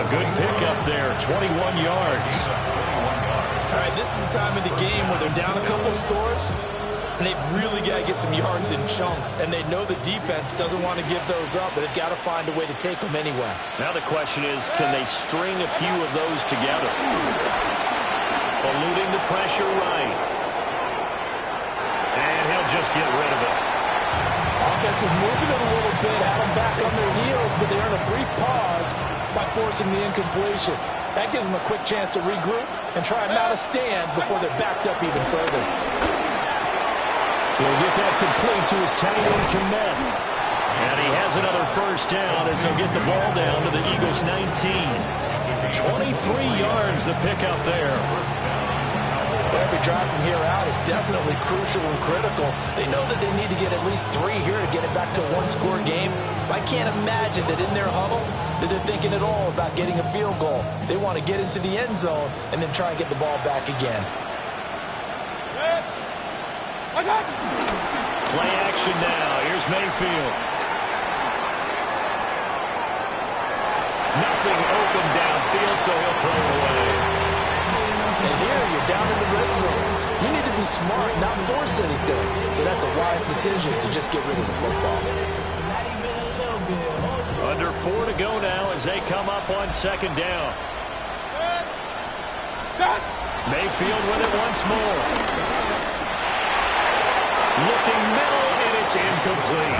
A good pickup there, 21 yards. All right, this is the time of the game where they're down a couple of scores, and they've really got to get some yards in chunks, and they know the defense doesn't want to give those up, but they've got to find a way to take them anyway. Now the question is, can they string a few of those together? Eluding the pressure right. And he'll just get rid of it. Offense is moving it a little bit, had them back on their heels, but they earn a brief pause by forcing the incompletion. That gives them a quick chance to regroup and try and mount a stand before they're backed up even further. He'll get that complete to his tight end Kmet. And he has another first down as he'll get the ball down to the Eagles' 19. 23 yards the pickup there. Every drive from here out is definitely crucial and critical. They know that they need to get at least 3 here to get it back to a 1-score game. I can't imagine that in their huddle that they're thinking at all about getting a field goal. They want to get into the end zone and then try and get the ball back again. Play action now. Here's Mayfield. Nothing open downfield, so he'll throw it away. And here you're down in the red zone. You need to be smart, not force anything. So that's a wise decision to just get rid of the football. Under 4 to go now as they come up on second down. Mayfield with it once more. Looking middle, and it's incomplete.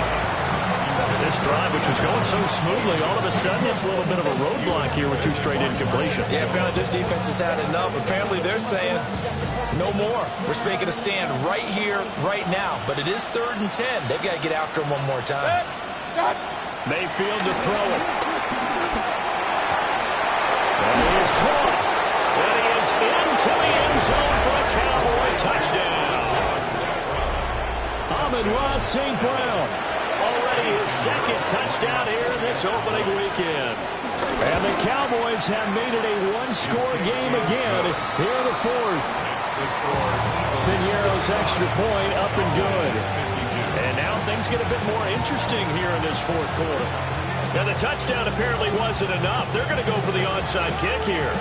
This drive, which was going so smoothly, all of a sudden it's a little bit of a roadblock here with 2 straight incompletions. Yeah, apparently this defense has had enough. Apparently they're saying, no more. We're making a stand right here, right now. But it is 3rd and 10. They've got to get after him one more time. Mayfield to throw it. And he is caught. And he is into the end zone for a Cowboy touchdown. Amon-Ra St. Brown. Already his 2nd touchdown here in this opening weekend. And the Cowboys have made it a 1-score game again here in the 4th. Piñeiro's extra point up and good. And now things get a bit more interesting here in this 4th quarter. Now the touchdown apparently wasn't enough. They're going to go for the onside kick here.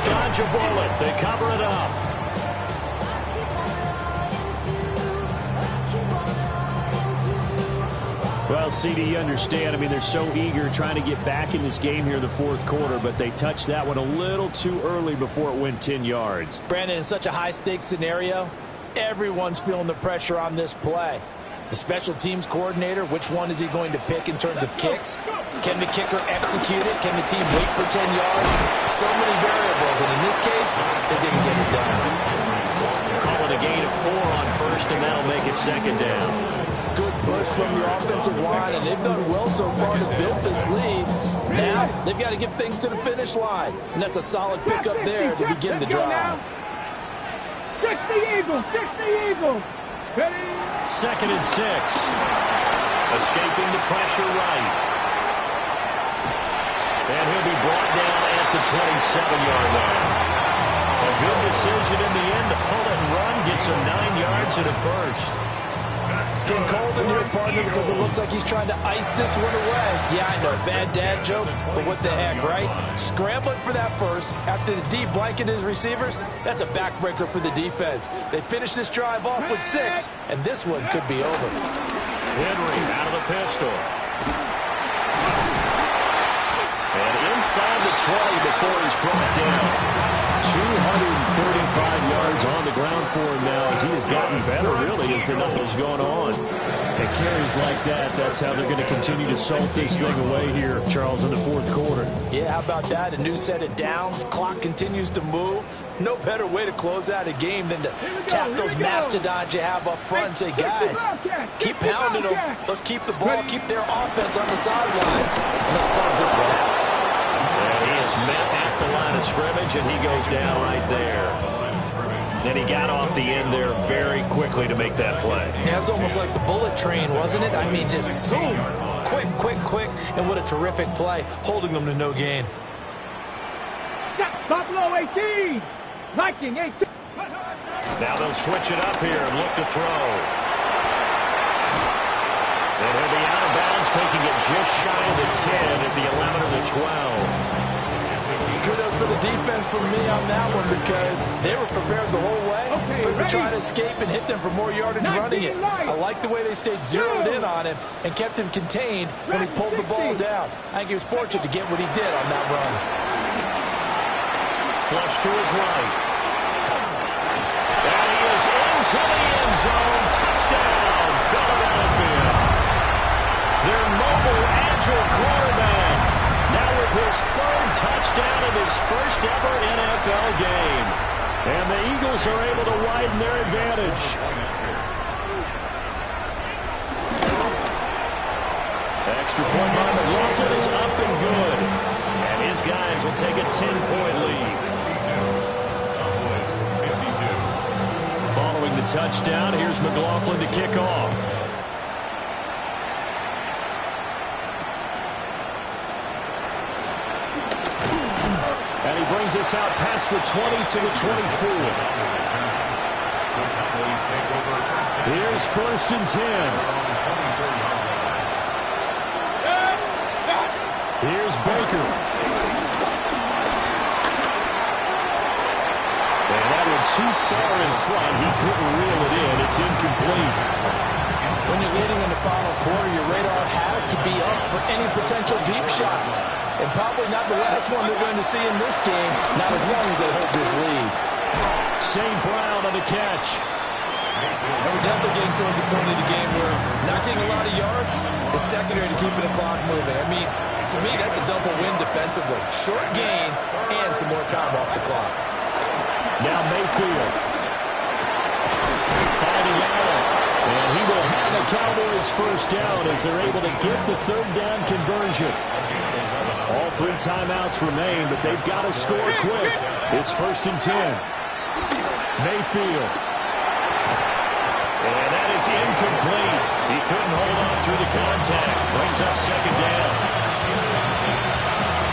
Dodge a bullet. They cover it up. Well, CD, you understand. I mean, they're so eager trying to get back in this game here in the 4th quarter, but they touched that one a little too early before it went 10 yards. Brandon, in such a high-stakes scenario, everyone's feeling the pressure on this play. The special teams coordinator, which one is he going to pick in terms of kicks? Can the kicker execute it? Can the team wait for 10 yards? So many variables, and in this case, they didn't get it done. Call it a gain of 4 on first, and that'll make it 2nd down. Good push from the offensive line, and they've done well so far to build this lead. Now, they've got to get things to the finish line, and that's a solid pickup there to begin the drive. 60 Eagles, 60 Eagles. Ready? 2nd and 6. Escaping the pressure right. And he'll be brought down at the 27-yard line. A good decision in the end to pull it and run, gets him 9 yards and a first. It's getting cold in here, partner, because it looks like he's trying to ice this one away. Yeah, I know, bad dad joke, but what the heck, right? Scrambling for that first after the deep blanket his receivers, that's a backbreaker for the defense. They finish this drive off with 6, and this one could be over. Henry out of the pistol. And inside the 20 before he's brought down. 235 yards on the ground for him now as he has gotten better, really, as the night's going on. And carries like that, that's how they're going to continue to salt this thing away here, Charles, in the fourth quarter. Yeah, how about that? A new set of downs. Clock continues to move. No better way to close out a game than to tap those mastodons you have up front and say, guys, keep pounding them. Let's keep the ball, keep their offense on the sidelines. Let's close this one out. And he is met at the line of scrimmage, and he goes down right there. And he got off the end there very quickly to make that play. Yeah, it was almost like the bullet train, wasn't it? I mean, just zoom. Quick, quick, quick. And what a terrific play, holding them to no gain. Buffalo 18. Viking 18. Now they'll switch it up here and look to throw. And he'll be out of bounds, taking it just shy of the 10 at the 11 or the 12. Kudos for the defense from me on that one because they were prepared the whole way. Couldn't try to escape and hit them for more yardage running it. I like the way they stayed zeroed in on him and kept him contained when he pulled the ball down. I think he was fortunate to get what he did on that run. Flush to his right. And he is into the end zone. Touchdown, Philadelphia. Their mobile, agile quarterback. Now with his third touchdown in his first ever NFL game. And the Eagles are able to widen their advantage. Extra point by McLaughlin is up and good. And his guys will take a 10-point lead. Following the touchdown, here's McLaughlin to kick off. And he brings us out past the 20 to the 24. Here's first and 10. Here's Baker. And that one too far in front. He couldn't reel it in. It's incomplete. When you're leading in the final quarter, your radar has to be up for any potential deep shots. And probably not the last one they're going to see in this game, not as long as they hold this lead. St. Brown on the catch. And we're definitely getting towards the point of the game where not getting a lot of yards is secondary to keeping the clock moving. I mean, to me, that's a double win defensively. Short gain and some more time off the clock. Now Mayfield. Finding Allen. And he will have the Cowboys first down as they're able to get the third down conversion. All 3 timeouts remain, but they've got to score quick. It's first and 10. Mayfield. And that is incomplete. He couldn't hold on through the contact. Brings up second down.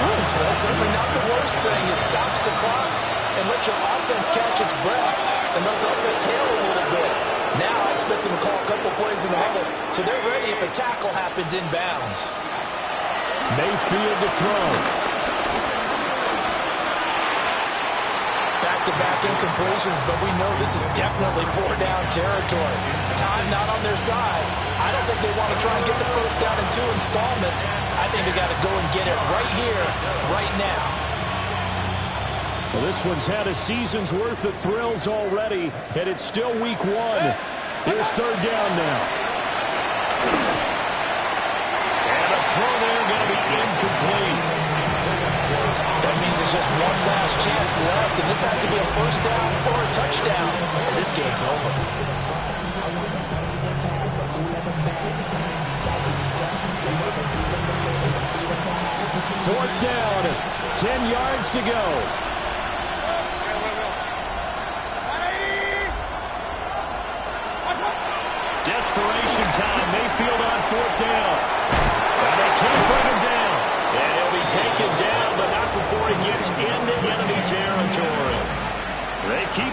Well, certainly not the worst thing. It stops the clock and lets your offense catch its breath and lets us exhale a little bit. Now I expect them to call a couple plays in the huddle so they're ready if a tackle happens inbounds. Mayfield to throw. Back-to-back incompletions, but we know this is definitely 4-down territory. Time not on their side. I don't think they want to try and get the first down in 2 installments. I think they got to go and get it right here, right now. Well, this one's had a season's worth of thrills already, and it's still week 1. Here's third down now. Throw there going to be incomplete. That means there's just one last chance left, and this has to be a first down or a touchdown. This game's over. Fourth down, 10 yards to go. Desperation time. Mayfield on fourth down. And they can't bring him down. And he'll be taken down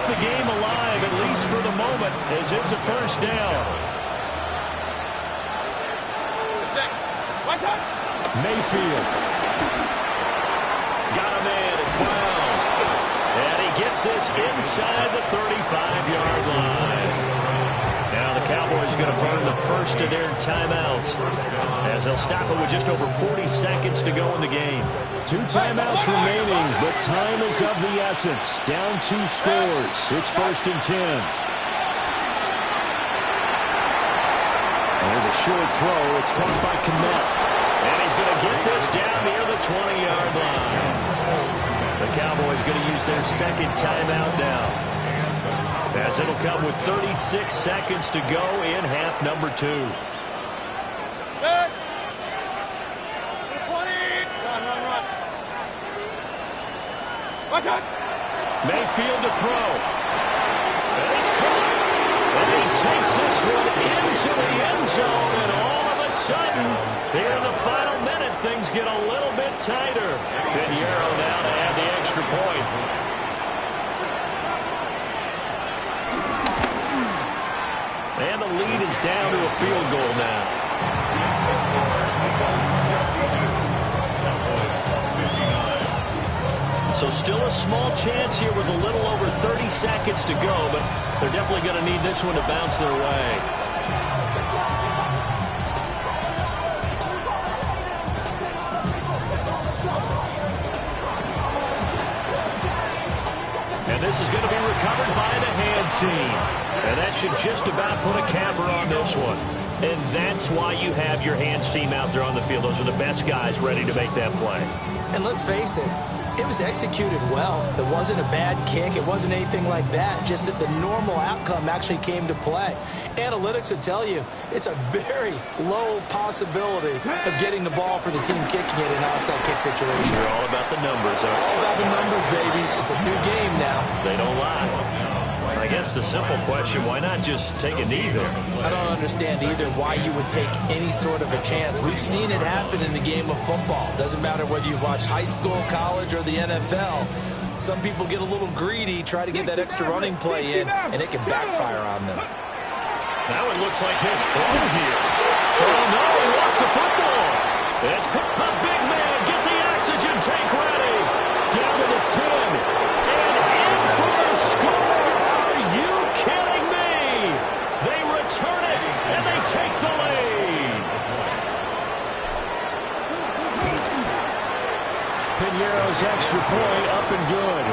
the game alive, at least for the moment, as it's a first down. Mayfield. Got a man. It's Brown. And he gets this inside the 35-yard line. Now the Cowboys going to burn the first of their timeouts as they'll stop it with just over 40 seconds to go in the game. 2 timeouts remaining, but time is of the essence. Down 2 scores. It's 1st and 10. There's a short throw. It's caught by Kmet. And he's going to get this down near the 20-yard line. The Cowboys going to use their second timeout now, as it'll come with 36 seconds to go in half number 2. Mayfield to throw. And it's caught. And he takes this one into the end zone. And all of a sudden, here in the final minute, things get a little bit tighter. Pinheiro now to add the extra point. And the lead is down to a field goal now. So still a small chance here with a little over 30 seconds to go, but they're definitely going to need this one to bounce their way. And this is going to be recovered by the hands team. And that should just about put a capper on this one. And that's why you have your hands team out there on the field. Those are the best guys ready to make that play. And let's face it, it was executed well. It wasn't a bad kick. It wasn't anything like that. Just that the normal outcome actually came to play. Analytics will tell you it's a very low possibility of getting the ball for the team kicking it in an outside kick situation. They're all about the numbers, huh? All about the numbers, baby. It's a new game now. They don't lie. I guess the simple question, why not just take a knee there? I don't understand either why you would take any sort of a chance. We've seen it happen in the game of football. Doesn't matter whether you've watched high school, college, or the NFL. Some people get a little greedy, try to get that extra running play in, and it can backfire on them. Now it looks like he'll throw here. Oh, no, he lost the football. It's a big man. Get the oxygen tank ready. Down to the 10. And in for the score. Are you kidding me? They return it, and they take the lead. Pinheiro's extra point up and good.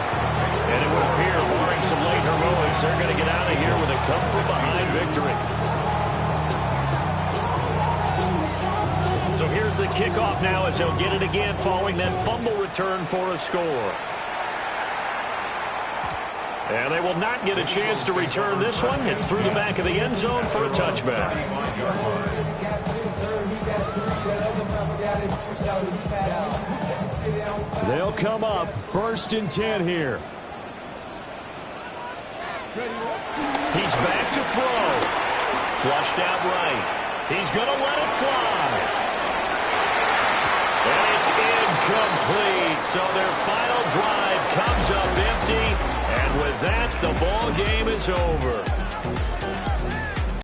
And it would appear, barring some late heroics, they're going to get out of here with a come-from-behind victory. So here's the kickoff now as they'll get it again following that fumble return for a score. And they will not get a chance to return this one. It's through the back of the end zone for a touchback. They'll come up 1st and 10 here. He's back to throw. Flushed out right. He's going to let it fly. And it's incomplete. So their final drive comes up empty. And with that, the ball game is over.